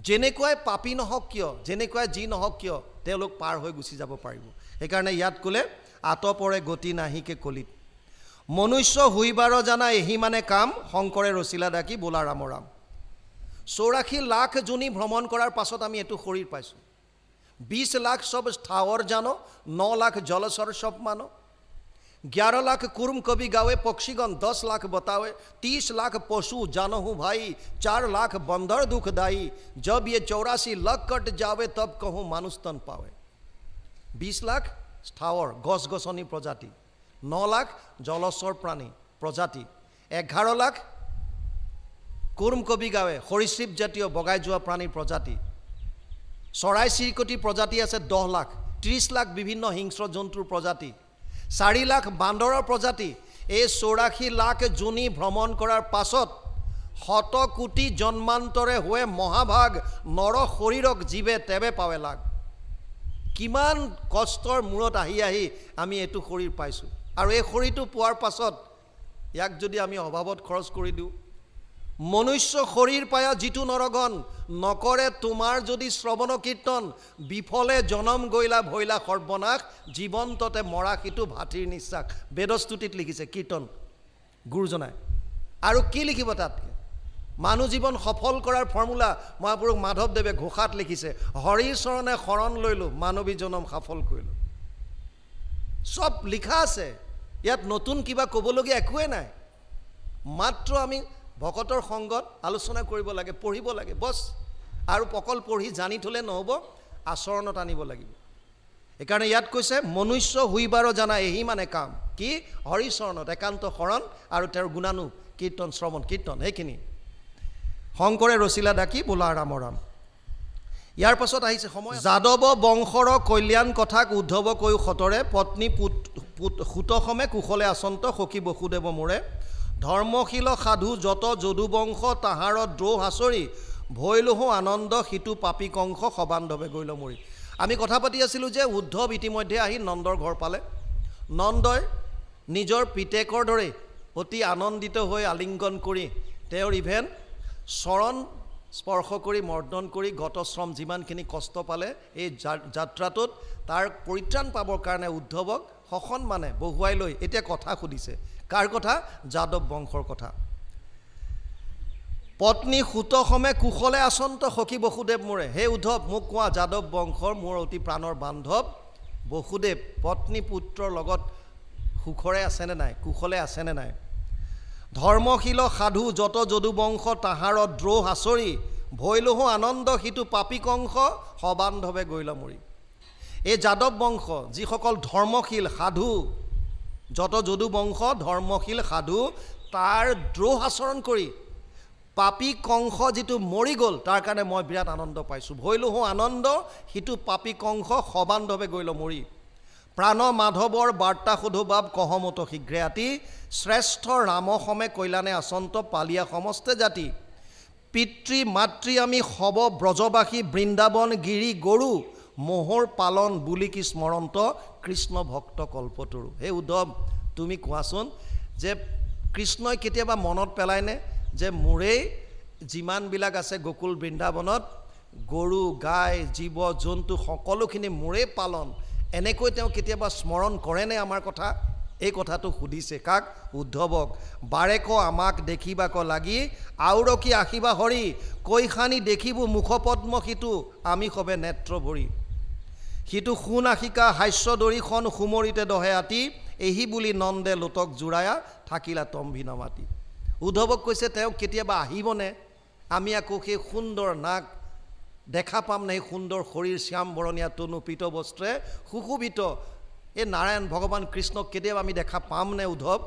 যেনেকুৱাই পাপী নহওক কিয় যেনেকুৱাই যি নহওক কিয় তেওঁলোক পাৰ হৈ গুচি যাব পাৰিব সেইকাৰণে ইয়াত ক'লে আতপৰে গতি নাহিকে কলিত মনুষ্য হুইবাৰ জানা এহি মানে কাম শংকৰে ৰচিলা ডাকি বোলা ৰাম ৰাম 84 লাখ জুনি ভ্ৰমণ কৰাৰ পাছত আমি এটো শৰীৰ পাইছোঁ 20 লাখ সব স্থাৱৰ জানো 9 লাখ জলচৰ সব মানো 11 लाख कुर्म कवि गावे पक्षीगण 10 लाख बतावे 30 लाख पशु जानो हूँ भाई 4 लाख बंदर दुखदाई जब ये 84 लाख कट जावे तब कहूँ मानुष तन पावे 20 लाख स्थावर गस गसनी प्रजाति 9 लाख जलचर प्राणी प्रजाति 11 लाख कुर्म कवि गावे सरीसृप जातीय बगाई जोआ प्राणी प्रजाति चराई चिरिकटी प्रजाति आछे 10 लाख 30 लाख विभिन्न हिंस्र जंतुर प्रजाति 4 लाख बांदৰৰ प्रजाति এই 84 लाख জুনি ভ্ৰমণ কৰাৰ পাছত শত কোটি জন্মান্তৰে হৈ মহাভাগ নৰ শৰীৰক জীৱে তেবে পাৱে লাগ কিমান কষ্টৰ মূৰত আহি আমি এটো শৰীৰ পাইছো আৰু এই শৰীৰটো পোৱাৰ পাছত ইয়াক যদি আমি অভাৱত খৰচ কৰি দিও মনুষ্য শৰীৰ পায়া জিতু নৰগণ নকৰে তোমাৰ যদি শ্ৰৱণ কীৰ্তন বিফলে জনম গৈলা ভৈলা সৰ্বনাশ জীৱন্ততে মৰা কিটো ভাতিৰ নিশ্চাক বেদস্তুতিত লিখিছে কীৰ্তন গুৰুজনাই আৰু কি লিখিব তাত মানুহ জীৱন সফল কৰাৰ ফৰ্মুলা মহাপুৰুষ মাধৱদেৱে ঘোষাত লিখিছে হৰিৰ চৰণে শৰণ লৈলো মানৱী জনম সফল কৰিলো সব লিখা আছে ইয়াত নতুন কিবা ক'বলগীয়া একোৱে নাই মাত্ৰ আমি ভকতৰ সংগত আলোচনা কৰিব লাগে পঢ়িব লাগে বস আৰু পকল পঢ়ি জানি থলে নহব আচৰণত আনিব লাগিব একাৰণে ইয়াত কৈছে মনুষ্য হুইবাৰ জানা এহি মানে কাম কি হৰি চৰণত একান্ত শৰণ আৰু তেওঁৰ গুণানু কীৰ্তন শ্ৰৱণ কীৰ্তন এইখিনি শংকৰে ৰচিলা ডাকি বোলা ৰাম ৰাম ইয়াৰ পাছত আহিছে সময় যাদৱ বংশৰ কল্যাণ কথাক উদ্ধৱ কৈও খতৰে পত্নী সুতসমে কুশলে আচন্ত সখী বসুদেৱ মোৰে ধৰ্মশীল সাধু যত যদু বংশ তাহাৰ দ্ৰোহ আচৰি ভৈলহ আনন্দ সিটো পাপী কংস সবান্ধৱে গৈল মৰি আমি কথা পাতি আছিলোঁ যে উদ্ধৱ ইতিমধ্যে আহি নন্দৰ ঘৰ পালে নন্দই নিজৰ পিতেকৰ দৰে অতি আনন্দিত হৈ আলিংগন কৰি তেওঁৰ ইভেন চৰণ স্পৰ্শ কৰি মৰ্দন কৰি গতশ্ৰম যিমানখিনি কষ্ট পালে এই যাত্ৰাটোত তাৰ পৰিত্ৰাণ পাবৰ কাৰণে উদ্ধৱক সসন্মানে বহুৱাই লৈ এতিয়া কথা সুধিছে কাৰ কথা যাদৱ বংশৰ কথা পত্নী সুতসমে কুশলে আচন্ত সখী বসুদেৱ মোৰে হে উদ্ধৱ মোক কোৱা যাদৱ বংশৰ মোৰ অতি প্ৰাণৰ বান্ধৱ বসুদেৱ পত্নী পুত্ৰৰ লগত সুখৰে আছেনে নাই কুশলে আছেনে নাই ধৰ্মশীল সাধু যত যদু বংশ তাহাৰ দ্ৰোহ আচৰি ভৈলহ আনন্দ সিটো পাপী কংস সবান্ধৱে গৈল মৰি এই যাদৱ বংশ যিসকল ধৰ্মশীল সাধু যত যদু বংশ ধৰ্মশীল সাধু তাৰ দ্ৰোহ আচৰণ কৰি পাপী কংস যিটো মৰি গ'ল তাৰ কাৰণে মই বিৰাট আনন্দ পাইছোঁ ভৈলহ আনন্দ সিটো পাপী কংস সবান্ধৱে গৈল মৰি প্ৰাণ মাধৱৰ বাৰ্তা সোধো বাব কহমত শীঘ্ৰে আতি শ্ৰেষ্ঠ ৰাম সমে কল্যাণে আচন্ত পালিয়া সমস্তে জাতি পিতৃ মাতৃ আমি সব ব্ৰজবাসী বৃন্দাবন গিৰি গৰু মোহৰ পালন বুলি কি স্মৰণত কৃষ্ণ ভক্ত কল্পতৰু হে উদ্ধৱ তুমি কোৱাচোন যে কৃষ্ণই কেতিয়াবা মনত পেলায়নে যে মোৰেই যিমানবিলাক আছে গোকুল বৃন্দাবনত গৰু গাই জীৱ জন্তু সকলোখিনি মোৰেই পালন এনেকৈ তেওঁ কেতিয়াবা স্মৰণ কৰেনে আমাৰ কথা এই কথাটো সুধিছে কাক উদ্ধৱক বাৰেক আমাক দেখিবাক লাগি আউৰকি আশিবা হৰি কৈখানি দেখিব মুখপদ্ম সিটো আমি সবে নেত্ৰ ভৰি সিটো সোণ আশিকা হাস্য দৰিখন সুমৰিতে দহে আতি এহি বুলি নন্দে লোতক জোৰায়া থাকিলা তম্ভি নমাতি উদ্ধৱক কৈছে তেওঁ কেতিয়াবা আহিবনে আমি আকৌ সেই সুন্দৰ নাক দেখা পাম নাই সুন্দৰ শৰীৰ শ্যাম বৰণীয়া তনু পীত বস্ত্ৰে সুশোভিত এই নাৰায়ণ ভগৱান কৃষ্ণক কেতিয়াবা আমি দেখা পাম নে উদ্ধৱ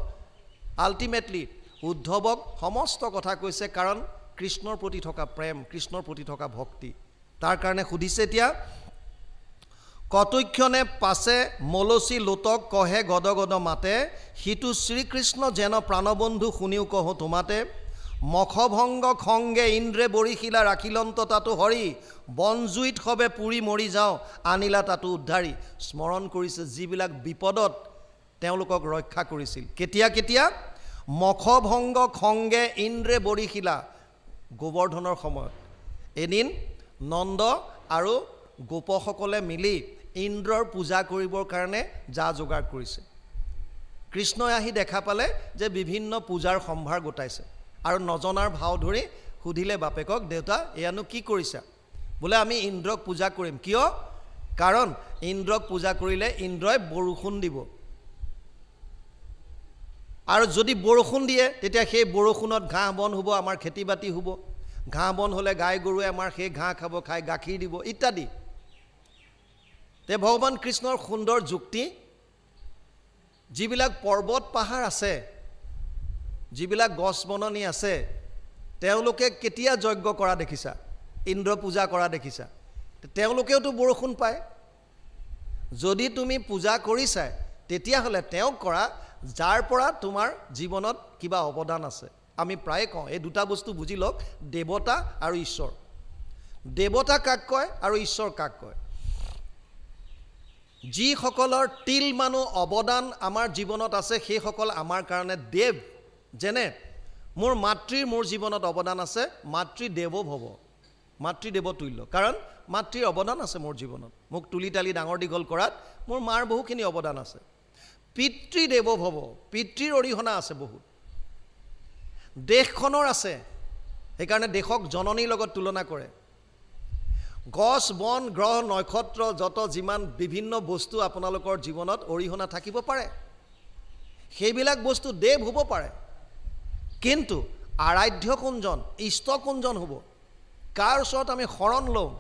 আল্টিমেটলি উদ্ধৱক সমস্ত কথা কৈছে কাৰণ কৃষ্ণৰ প্ৰতি থকা প্ৰেম কৃষ্ণৰ প্ৰতি থকা ভক্তি তাৰ কাৰণে সুধিছে এতিয়া কতক্ষণে পাছে মলচি লোটক কহে গদ গদ মাতে সিটো শ্ৰীকৃষ্ণ যেন প্ৰাণবন্ধু শুনিও কহো তোমাতে মখভংগ খংগে ইন্দ্ৰে বৰিশিলা ৰাখিলন্ত তাতো হৰি বনজুইত হবে পুৰি মৰি যাওঁ আনিলা তাতো উদ্ধাৰি স্মৰণ কৰিছে যিবিলাক বিপদত তেওঁলোকক ৰক্ষা কৰিছিল কেতিয়া কেতিয়া মখভংগ খংগে ইন্দ্ৰে বৰিশিলা গোবৰ্ধনৰ সময়ত এদিন নন্দ আৰু গোপসকলে মিলি ইন্দ্ৰৰ পূজা কৰিবৰ কাৰণে যা যোগাৰ কৰিছে কৃষ্ণই আহি দেখা পালে যে বিভিন্ন পূজাৰ সম্ভাৰ গোটাইছে আৰু নজনাৰ ভাও ধৰি সুধিলে বাপেকক দেউতা এয়ানো কি কৰিছা বোলে আমি ইন্দ্ৰক পূজা কৰিম কিয় কাৰণ ইন্দ্ৰক পূজা কৰিলে ইন্দ্ৰই বৰষুণ দিব আৰু যদি বৰষুণ দিয়ে তেতিয়া সেই বৰষুণত ঘাঁহ বন হ'ব আমাৰ খেতি বাতি হ'ব ঘাঁহ বন হ'লে গাই গৰুৱে আমাৰ সেই ঘাঁহ খাব খাই গাখীৰ দিব ইত্যাদি তে ভগৱান কৃষ্ণৰ সুন্দৰ যুক্তি যিবিলাক পৰ্বত পাহাৰ আছে যিবিলাক গছ বননি আছে তেওঁলোকে কেতিয়া যজ্ঞ কৰা দেখিছা ইন্দ্ৰ পূজা কৰা দেখিছা তেওঁলোকেওতো বৰষুণ পায় যদি তুমি পূজা কৰিছা তেতিয়াহ'লে তেওঁক কৰা যাৰ পৰা তোমাৰ জীৱনত কিবা অৱদান আছে আমি প্ৰায় কওঁ এই দুটা বস্তু বুজি লওক দেৱতা আৰু ঈশ্বৰ দেৱতা কাক কয় আৰু ঈশ্বৰ কাক কয় যিসকলৰ তিল মানুহ অৱদান আমাৰ জীৱনত আছে সেইসকল আমাৰ কাৰণে দেৱ যেনে মোৰ মাতৃৰ মোৰ জীৱনত অৱদান আছে মাতৃদেৱ ভৱ মাতৃদেৱ তুল্য কাৰণ মাতৃৰ অৱদান আছে মোৰ জীৱনত মোক তুলি তালি ডাঙৰ দীঘল কৰাত মোৰ মাৰ বহুখিনি অৱদান আছে পিতৃদেৱ ভৱ পিতৃৰ অৰিহণা আছে বহুত দেশখনৰ আছে সেইকাৰণে দেশক জননীৰ লগত তুলনা কৰে গছ বন গ্ৰহ নক্ষত্ৰ যত যিমান বিভিন্ন বস্তু আপোনালোকৰ জীৱনত অৰিহণা থাকিব পাৰে সেইবিলাক বস্তু দেৱ হ'ব পাৰে কিন্তু আৰাধ্য কোনজন ইষ্ট কোনজন হ'ব কাৰ ওচৰত আমি শৰণ লওঁ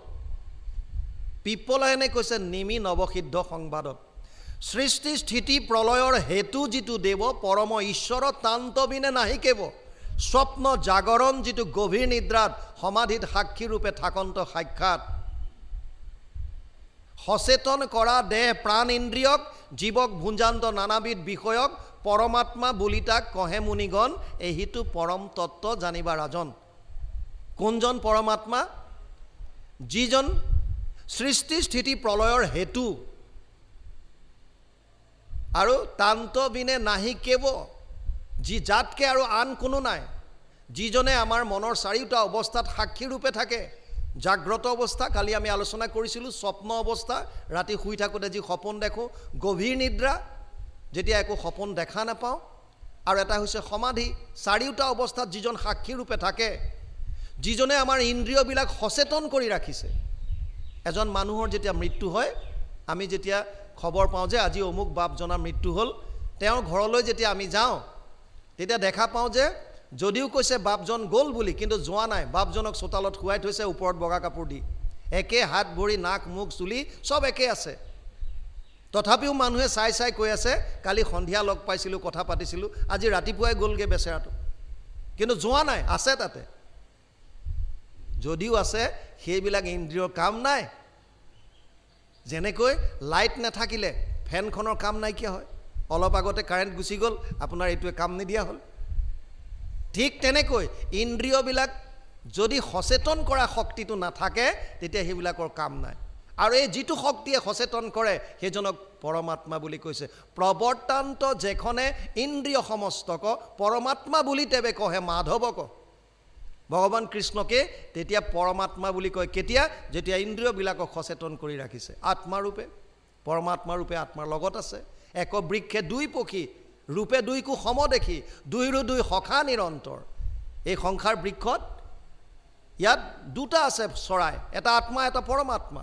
পিপলায়নে কৈছে নিমি নৱসিদ্ধ সংবাদত সৃষ্টি স্থিতি প্ৰলয়ৰ হেতু যিটো দেৱ পৰম ঈশ্বৰ তান্তবিনে নাহি কেব স্বপ্ন জাগৰণ যিটো গভীৰ নিদ্ৰাত সমাধিত সাক্ষী ৰূপে থাকন্ত সাক্ষাৎ সচেতন কৰা দেহ প্ৰাণ ইন্দ্ৰিয়ক জীৱক ভুঞ্জান্ত নানাবিধ বিষয়ক পৰমাত্মা বুলি তাক কহে মুনিগণ এহিটো পৰম তত্ত্ব জানিবা ৰাজন কোনজন পৰমাত্মা যিজন সৃষ্টি স্থিতি প্ৰলয়ৰ হেতু আৰু তান্তবিনে নাহি কেব যি জাতকে আৰু আন কোনো নাই যিজনে আমাৰ মনৰ চাৰিওটা অৱস্থাত সাক্ষী ৰূপে থাকে জাগ্ৰত অৱস্থা কালি আমি আলোচনা কৰিছিলোঁ স্বপ্ন অৱস্থা ৰাতি শুই থাকোঁতে যি সপোন দেখোঁ গভীৰ নিদ্ৰা যেতিয়া একো সপোন দেখা নাপাওঁ আৰু এটা হৈছে সমাধি চাৰিওটা অৱস্থাত যিজন সাক্ষী ৰূপে থাকে যিজনে আমাৰ ইন্দ্ৰিয়বিলাক সচেতন কৰি ৰাখিছে এজন মানুহৰ যেতিয়া মৃত্যু হয় আমি যেতিয়া খবৰ পাওঁ যে আজি অমুক বাপজনৰ মৃত্যু হ'ল তেওঁৰ ঘৰলৈ যেতিয়া আমি যাওঁ তেতিয়া দেখা পাওঁ যে যদিও কৈছে বাপজন গ'ল বুলি কিন্তু যোৱা নাই বাপজনক চোতালত শুৱাই থৈছে ওপৰত বগা কাপোৰ দি একে হাত ভৰি নাক মুখ চুলি সব একে আছে তথাপিও মানুহে চাই চাই কৈ আছে কালি সন্ধিয়া লগ পাইছিলোঁ কথা পাতিছিলোঁ আজি ৰাতিপুৱাই গ'লগৈ বেচেৰাটো কিন্তু যোৱা নাই আছে তাতে যদিও আছে সেইবিলাক ইন্দ্ৰিয়ৰ কাম নাই যেনেকৈ লাইট নাথাকিলে ফেনখনৰ কাম নাইকিয়া হয় অলপ আগতে কাৰেণ্ট গুচি গ'ল আপোনাৰ এইটোৱে কাম নিদিয়া হ'ল ঠিক তেনেকৈ ইন্দ্ৰিয়বিলাক যদি সচেতন কৰা শক্তিটো নাথাকে তেতিয়া সেইবিলাকৰ কাম নাই আৰু এই যিটো শক্তিয়ে সচেতন কৰে সেইজনক পৰমাত্মা বুলি কৈছে প্ৰৱৰ্তান্ত যেখনে ইন্দ্ৰিয় সমস্তক পৰমাত্মা বুলি তেবে কহে মাধৱক ভগৱান কৃষ্ণকে তেতিয়া পৰমাত্মা বুলি কয় কেতিয়া যেতিয়া ইন্দ্ৰিয়বিলাকক সচেতন কৰি ৰাখিছে আত্মাৰূপে পৰমাত্মা ৰূপে আত্মাৰ লগত আছে এক বৃক্ষে দুই পক্ষী ৰূপে দুইকো সম দেখি দুইৰো দুই সখা নিৰন্তৰ এই সংসাৰ বৃক্ষত ইয়াত দুটা আছে চৰাই এটা আত্মা এটা পৰমাত্মা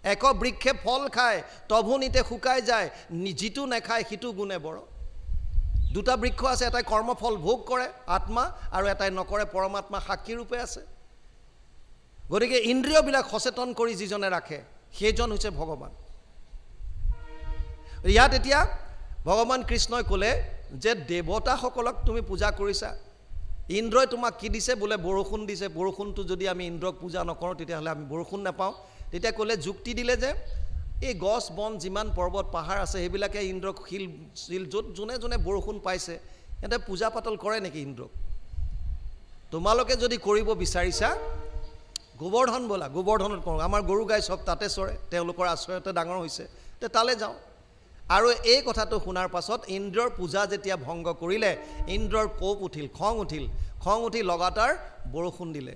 এক বৃক্ষে ফল খায় তভুনিতে শুকাই যায় যিটো নেখায় সিটো গুণে বৰ দুটা বৃক্ষ আছে এটাই কৰ্মফল ভোগ কৰে আত্মা আৰু এটাই নকৰে পৰমাত্মা সাক্ষী ৰূপে আছে গতিকে ইন্দ্ৰিয়বিলাক সচেতন কৰি যিজনে ৰাখে সেইজন হৈছে ভগৱান ইয়াত এতিয়া ভগৱান কৃষ্ণই ক'লে যে দেৱতাসকলক তুমি পূজা কৰিছা ইন্দ্ৰই তোমাক কি দিছে বোলে বৰষুণ দিছে বৰষুণটো যদি আমি ইন্দ্ৰক পূজা নকৰোঁ তেতিয়াহ'লে আমি বৰষুণ নাপাওঁ তেতিয়া ক'লে যুক্তি দিলে যে এই গছ বন যিমান পৰ্বত পাহাৰ আছে সেইবিলাকে ইন্দ্ৰক শিল য'ত যোনে যোনে বৰষুণ পাইছে সিহঁতে পূজা পাতল কৰে নেকি ইন্দ্ৰক? তোমালোকে যদি কৰিব বিচাৰিছা গোবৰ্ধন ব'লা, গোবৰ্ধনত কৰোঁ। আমাৰ গৰু গাই চব তাতে চৰে, তেওঁলোকৰ আশ্ৰয়তে ডাঙৰ হৈছে, তে তালৈ যাওঁ। আৰু এই কথাটো শুনাৰ পাছত ইন্দ্ৰৰ পূজা যেতিয়া ভংগ কৰিলে ইন্দ্ৰৰ কোপ উঠিল, খং উঠি লগাতাৰ বৰষুণ দিলে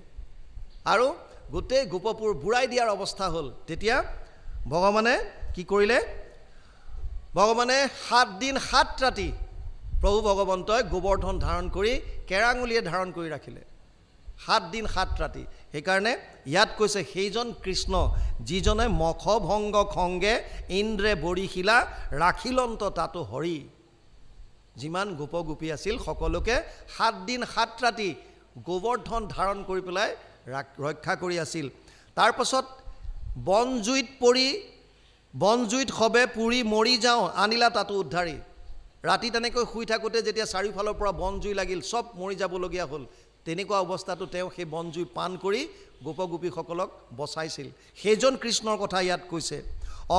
আৰু গোটেই গোপপুৰ বুঢ়াই দিয়াৰ অৱস্থা হ'ল। তেতিয়া ভগৱানে কি কৰিলে? ভগৱানে 7 দিন 7 ৰাতি প্ৰভু ভগৱন্তই গোবৰ্ধন ধাৰণ কৰি কেৰাঙুলিয়ে ধাৰণ কৰি ৰাখিলে। 7 দিন 7 ৰাতি। সেইকাৰণে ইয়াত কৈছে সেইজন কৃষ্ণ যিজনে মখ ভংগ খংগে ইন্দ্ৰে বৰিশিলা ৰাখিলন্ত তাতো হৰি। যিমান গোপ গোপী আছিল সকলোকে 7 দিন 7 ৰাতি গোবৰ্ধন ধাৰণ কৰি পেলাই ৰক্ষা কৰি আছিল। তাৰপাছত বনজুইত সবে পুৰি মৰি যাওঁ আনিলা তাতো উদ্ধাৰি। ৰাতি তেনেকৈ শুই থাকোঁতে যেতিয়া চাৰিওফালৰ পৰা বনজুই লাগিল, চব মৰি যাবলগীয়া হ'ল। তেনেকুৱা অৱস্থাটো তেওঁ সেই বনজুই পান কৰি গোপগোপীসকলক বচাইছিল। সেইজন কৃষ্ণৰ কথা ইয়াত কৈছে।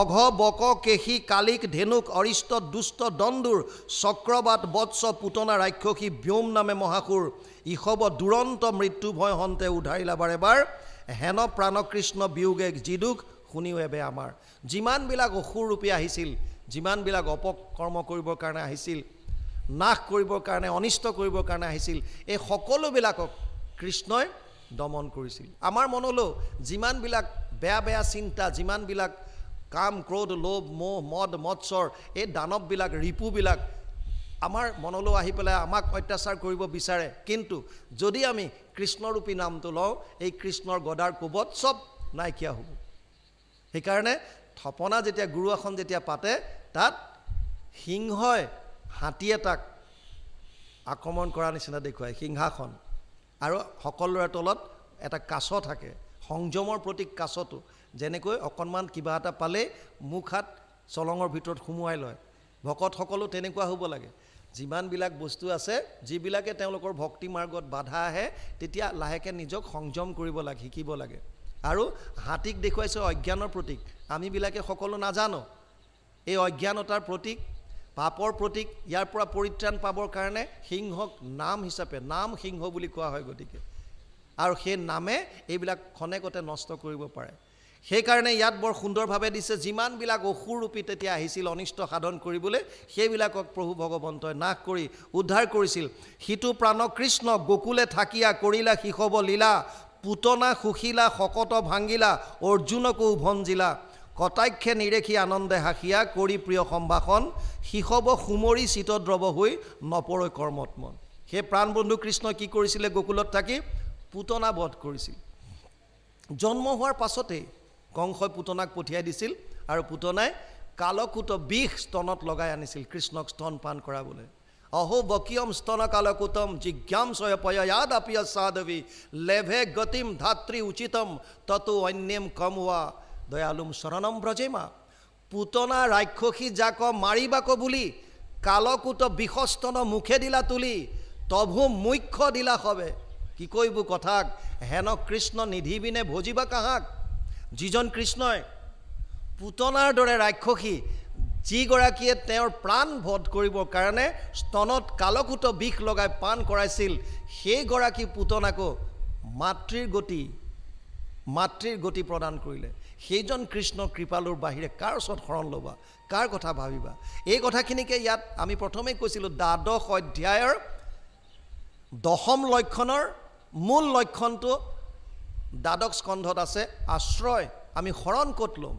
অঘ বক কেশী কালিক ধেনুক অৰিষ্ট দুষ্ট দণ্ডুৰ চক্ৰবাত বৎস পুতনা ৰাক্ষসী ব্যোম নামে মহাসুৰ ইষব দুৰন্ত মৃত্যু ভয় হন্তে উধাৰিলা বাৰে বাৰ হেন প্ৰাণকৃষ্ণ বিয়োগে যিদুখ শুনিও এবে আমাৰ। যিমানবিলাক অসুৰ ৰূপী আহিছিল, যিমানবিলাক অপকৰ্ম কৰিবৰ কাৰণে আহিছিল, নাশ কৰিবৰ কাৰণে, অনিষ্ট কৰিবৰ কাৰণে আহিছিল, এই সকলোবিলাকক কৃষ্ণই দমন কৰিছিল। আমাৰ মনলৈও যিমানবিলাক বেয়া বেয়া চিন্তা, যিমানবিলাক কাম ক্ৰোধ লোভ মোহ মদ মৎসৰ এই দানৱবিলাক ৰিপুবিলাক আমাৰ মনলৈ আহি পেলাই আমাক অত্যাচাৰ কৰিব বিচাৰে, কিন্তু যদি আমি কৃষ্ণৰূপী নামটো লওঁ এই কৃষ্ণৰ গদাৰ কোবত চব নাইকিয়া হ'ব। সেইকাৰণে থপনা যেতিয়া গুৰু আসন যেতিয়া পাতে তাত সিংহই হাতী এটাক আক্ৰমণ কৰাৰ নিচিনা দেখুৱায়, সিংহাসন, আৰু সকলোৰে তলত এটা কাছ থাকে, সংযমৰ প্ৰতীক কাছটো। যেনেকৈ অকণমান কিবা এটা পালে মুখ হাত চলঙৰ ভিতৰত সুমুৱাই লয়, ভকতসকলো তেনেকুৱা হ'ব লাগে। যিমানবিলাক বস্তু আছে যিবিলাকে তেওঁলোকৰ ভক্তি মাৰ্গত বাধা আহে তেতিয়া লাহেকৈ নিজক সংযম কৰিব লাগে, শিকিব লাগে। আৰু হাতীক দেখুৱাইছে অজ্ঞানৰ প্ৰতীক। আমিবিলাকে সকলো নাজানো এই অজ্ঞানতাৰ প্ৰতীক, পাপৰ প্ৰতীক। ইয়াৰ পৰা পৰিত্ৰাণ পাবৰ কাৰণে সিংহক নাম হিচাপে, নাম সিংহ বুলি কোৱা হয় গতিকে, আৰু সেই নামে এইবিলাক খনেকতে নষ্ট কৰিব পাৰে। সেইকাৰণে ইয়াত বৰ সুন্দৰভাৱে দিছে, যিমানবিলাক অসুৰ ৰূপী তেতিয়া আহিছিল অনিষ্ট সাধন কৰিবলৈ সেইবিলাকক প্ৰভু ভগৱন্তই নাশ কৰি উদ্ধাৰ কৰিছিল। সিটো প্ৰাণ কৃষ্ণ গোকুলে থাকিয়া কৰিলা শিশৱ লীলা পুতনা সুখিলা শকত ভাঙিলা অৰ্জুনকো ভঞ্জিলা কটাক্ষে নিৰেখি আনন্দে হাসিয়া কৰি প্ৰিয় সম্ভাষণ শিশৱ সুমৰি চিতদ্ৰৱ হৈ নপৰৈ কৰ্মত মন। সেই প্ৰাণবন্ধু কৃষ্ণই কি কৰিছিলে? গোকুলত থাকি পুতনা বধ কৰিছিল। জন্ম হোৱাৰ পাছতেই কংসই পুতনাক পঠিয়াই দিছিল আৰু পুতনাই কালকুট বিষ স্তনত লগাই আনিছিল কৃষ্ণক স্তন পান কৰাবলৈ। অহো বকিয়ম স্তন কালকুটম জিজ্ঞাম সয়পয়াদ আপিয় সাধৱী লেভে গতিম ধাত্ৰী উচিতম ততো অন্যম কমৱা দয়ালুম শৰণম ব্ৰজেমা। পুতনা ৰাক্ষসী যাক মাৰিবাক বুলি কালকুট বিষস্তন মুখে দিলা তুলি তভু মুখ্য দিলা সবে। কি কইব কথাক হেন কৃষ্ণ নিধিবিনে ভজিবা কাহাক। যিজন কৃষ্ণই পুতনাৰ দৰে ৰাক্ষসী যিগৰাকীয়ে তেওঁৰ প্ৰাণ বধ কৰিবৰ কাৰণে স্তনত কালকুট বিষ লগাই পান কৰাইছিল, সেইগৰাকী পুতনাকো মাতৃৰ গতি প্ৰদান কৰিলে। সেইজন কৃষ্ণ কৃপালুৰ বাহিৰে কাৰ ওচৰত শৰণ ল'বা, কাৰ কথা ভাবিবা? এই কথাখিনিকে ইয়াত আমি প্ৰথমেই কৈছিলোঁ, দ্বাদশ অধ্যায়ৰ 10ম লক্ষণৰ মূল লক্ষণটো দ্বাদশ স্কন্ধত আছে, আশ্ৰয়। আমি শৰণ ক'ত ল'ম?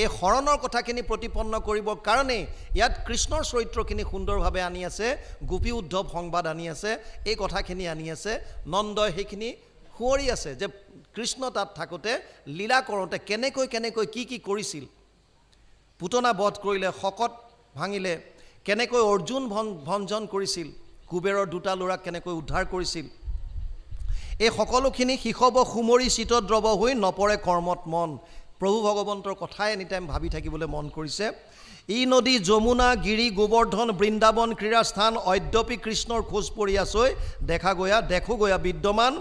এই শৰণৰ কথাখিনি প্ৰতিপন্ন কৰিবৰ কাৰণেই ইয়াত কৃষ্ণৰ চৰিত্ৰখিনি সুন্দৰভাৱে আনি আছে, গোপী উদ্ধৱ সংবাদ আনি আছে, এই কথাখিনি আনি আছে। নন্দই সেইখিনি সুঁৱৰি আছে যে কৃষ্ণ তাত থাকোঁতে লীলা কৰোঁতে কেনেকৈ কি কৰিছিল। পুতনা বধ কৰিলে, শকত ভাঙিলে, কেনেকৈ অৰ্জুন ভঞ্জন কৰিছিল, কুবেৰৰ 2টা ল'ৰাক কেনেকৈ উদ্ধাৰ কৰিছিল। এই সকলোখিনি শিশৱ সুমৰি চিতদ্ৰৱ হৈ নপৰে কৰ্মত মন। প্ৰভু ভগৱন্তৰ কথাই এনিটাইম ভাবি থাকিবলৈ মন কৰিছে। ই নদী যমুনা গিৰি গোবৰ্ধন বৃন্দাবন ক্ৰীড়াস্থান অদ্যপি কৃষ্ণৰ খোজ পৰি আছৈ দেখো গয়া বিদ্যমান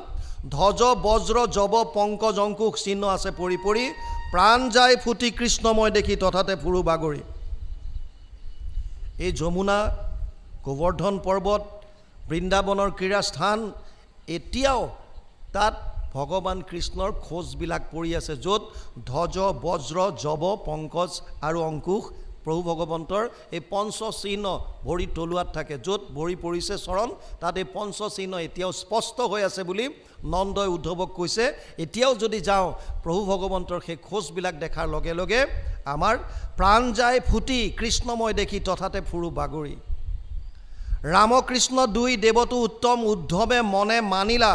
ধ্বজ বজ্ৰ জব পংকজ অংকুশ চিহ্ন আছে পৰি প্ৰাণ যায় ফুটি কৃষ্ণময় দেখি তথাতে ফুৰু বাগৰি। এই যমুনা, গোবৰ্ধন পৰ্বত, বৃন্দাবনৰ ক্ৰীড়াস্থান, এতিয়াও তাত ভগৱান কৃষ্ণৰ খোজবিলাক পৰি আছে, য'ত ধ্বজ, বজ্ৰ, যৱ, পংকজ আৰু অংকুশ প্ৰভু ভগৱন্তৰ এই পঞ্চচিহ্ন ভৰি তলুৱাত থাকে। য'ত ভৰি পৰিছে চৰণ, তাত এই পঞ্চচিহ্ন এতিয়াও স্পষ্ট হৈ আছে বুলি নন্দই উদ্ধৱক কৈছে। এতিয়াও যদি যাওঁ প্ৰভু ভগৱন্তৰ সেই খোজবিলাক দেখাৰ লগে লগে আমাৰ প্ৰাণ যায় ফুটি কৃষ্ণময় দেখি তথাতে ফুৰু বাগৰি। ৰামকৃষ্ণ দুই দেৱতো উত্তম উদ্ধৱে মনে মানিলা।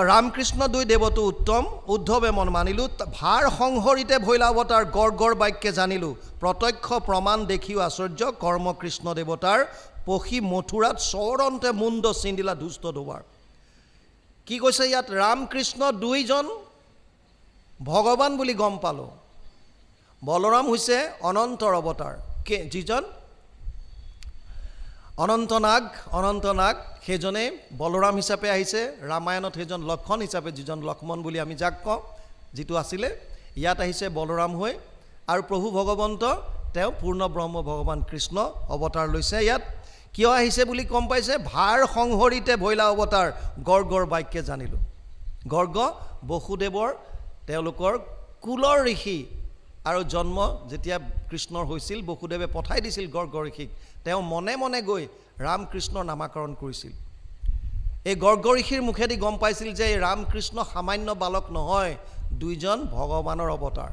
ৰামকৃষ্ণ দুই দেৱতো উত্তম উদ্ধৱে মন মানিলোঁ। ভাৰ সংহৰিতে ভৈলা অৱতাৰ গড় গড় বাক্যে জানিলোঁ। প্ৰত্যক্ষ প্ৰমাণ দেখিও আশ্চৰ্য কৰ্ম কৃষ্ণ দেৱতাৰ। পখী মথুৰাত চৰণতে মুণ্ড চিন্দিলা দুষ্ট দোৱাৰ। কি কৈছে ইয়াত? ৰামকৃষ্ণ দুইজন ভগৱান বুলি গম পালোঁ। বলৰাম হৈছে অনন্তৰ অৱতাৰ, যিজন অনন্তনাগ সেইজনে বলৰাম হিচাপে আহিছে। ৰামায়ণত সেইজন লক্ষণ হিচাপে, যিজন লক্ষ্মণ বুলি আমি যাক কওঁ, যিটো আছিলে, ইয়াত আহিছে বলৰাম হৈ। আৰু প্ৰভু ভগৱন্ত তেওঁ পূৰ্ণ ব্ৰহ্ম ভগৱান কৃষ্ণ অৱতাৰ লৈছে। ইয়াত কিয় আহিছে বুলি গম পাইছে? ভাৰ সংহৰিতে ভৈলা অৱতাৰ গড় গড় বাক্যে জানিলোঁ। গৰ্গ বসুদেৱৰ তেওঁলোকৰ কুলৰ ঋষি, আৰু জন্ম যেতিয়া কৃষ্ণৰ হৈছিল, বসুদেৱে পঠাই দিছিল গৰ্গ ঋষিক। তেওঁ মনে মনে গৈ ৰামকৃষ্ণৰ নামাকৰণ কৰিছিল। এই গৰ্গ ঋষিৰ মুখেদি গম পাইছিল যে এই ৰামকৃষ্ণ সামান্য বালক নহয়, দুইজন ভগৱানৰ অৱতাৰ,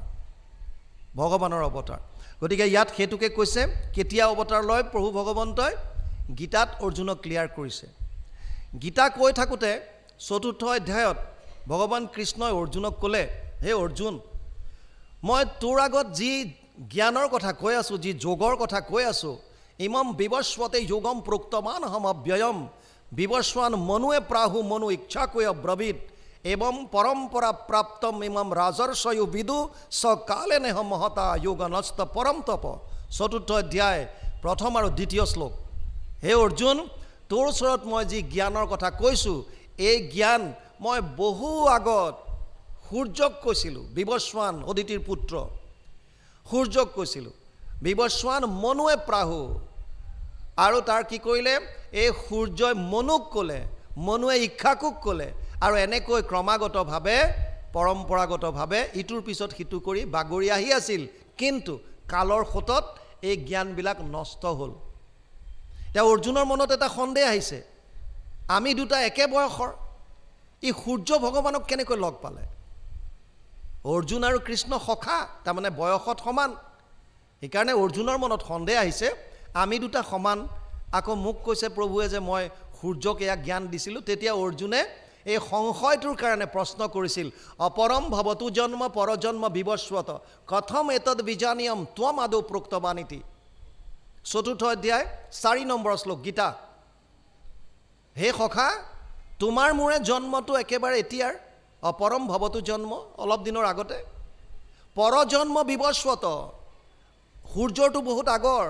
ভগৱানৰ অৱতাৰ। গতিকে ইয়াত সেইটোকে কৈছে। কেতিয়া অৱতাৰ লয় প্ৰভু ভগৱন্তই? গীতাত অৰ্জুনক ক্লিয়াৰ কৰিছে। গীতা কৈ থাকোঁতে ৪ৰ্থ অধ্যায়ত ভগৱান কৃষ্ণই অৰ্জুনক ক'লে, হে অৰ্জুন, মই তোৰ আগত যি জ্ঞানৰ কথা কৈ আছোঁ, যি যোগৰ কথা কৈ আছোঁ, ইমম বিবস্বতে যোগম প্ৰোক্তমান হম অব্যয়ম বিবস্বান মনুৱে প্ৰাহু মনু ইচ্ছাকয় ব্ৰবীত এবং পৰম্পৰা প্ৰাপ্তম ইমম ৰাজৰ্ষয়ো বিদু সকালে নেহ মহতা যোগনস্ত পৰম তপ। ৪ৰ্থ অধ্যায় ১ম আৰু ২য় শ্লোক। হে অৰ্জুন, তোৰ ওচৰত মই যি জ্ঞানৰ কথা কৈছোঁ, এই জ্ঞান মই বহু আগত সূৰ্যক কৈছিলোঁ। বিবস্বান অদিতিৰ পুত্ৰ সূৰ্যক কৈছিলোঁ। বিবস্বান মনুৱে প্ৰাহু, আৰু তাৰ কি কৰিলে? এই সূৰ্যই মনুক ক'লে, মনুৱে ইক্ষাকুক ক'লে, আৰু এনেকৈ ক্ৰমাগতভাৱে পৰম্পৰাগতভাৱে ইটোৰ পিছত সিটো কৰি বাগৰি আহি আছিল। কিন্তু কালৰ সোঁতত এই জ্ঞানবিলাক নষ্ট হ'ল। এতিয়া অৰ্জুনৰ মনত এটা সন্দেহ আহিছে, আমি দুটা একে বয়সৰ, ই সূৰ্য ভগৱানক কেনেকৈ লগ পালে? অৰ্জুন আৰু কৃষ্ণ সখা, তাৰমানে বয়সত সমান। সেইকাৰণে অৰ্জুনৰ মনত সন্দেহ আহিছে, আমি দুটা সমান, আকৌ মোক কৈছে প্ৰভুৱে যে মই সূৰ্যক এয়া জ্ঞান দিছিলোঁ। তেতিয়া অৰ্জুনে এই সংশয়টোৰ কাৰণে প্ৰশ্ন কৰিছিল, অপৰম ভৱতু জন্ম পৰজন্ম বিবস্বত কথম এতদ বিজানিয়ম ত্বম আদৌ প্ৰোক্তবানিতি। ৪ৰ্থ অধ্যায় ৪ নম্বৰ শ্লোক গীতা। হে সখা, তোমাৰ মোৰে জন্মটো একেবাৰে এতিয়াৰ, অপৰম ভৱতু জন্ম অলপ দিনৰ আগতে, পৰজন্ম বিবস্বত সূৰ্যৰটো বহুত আগৰ।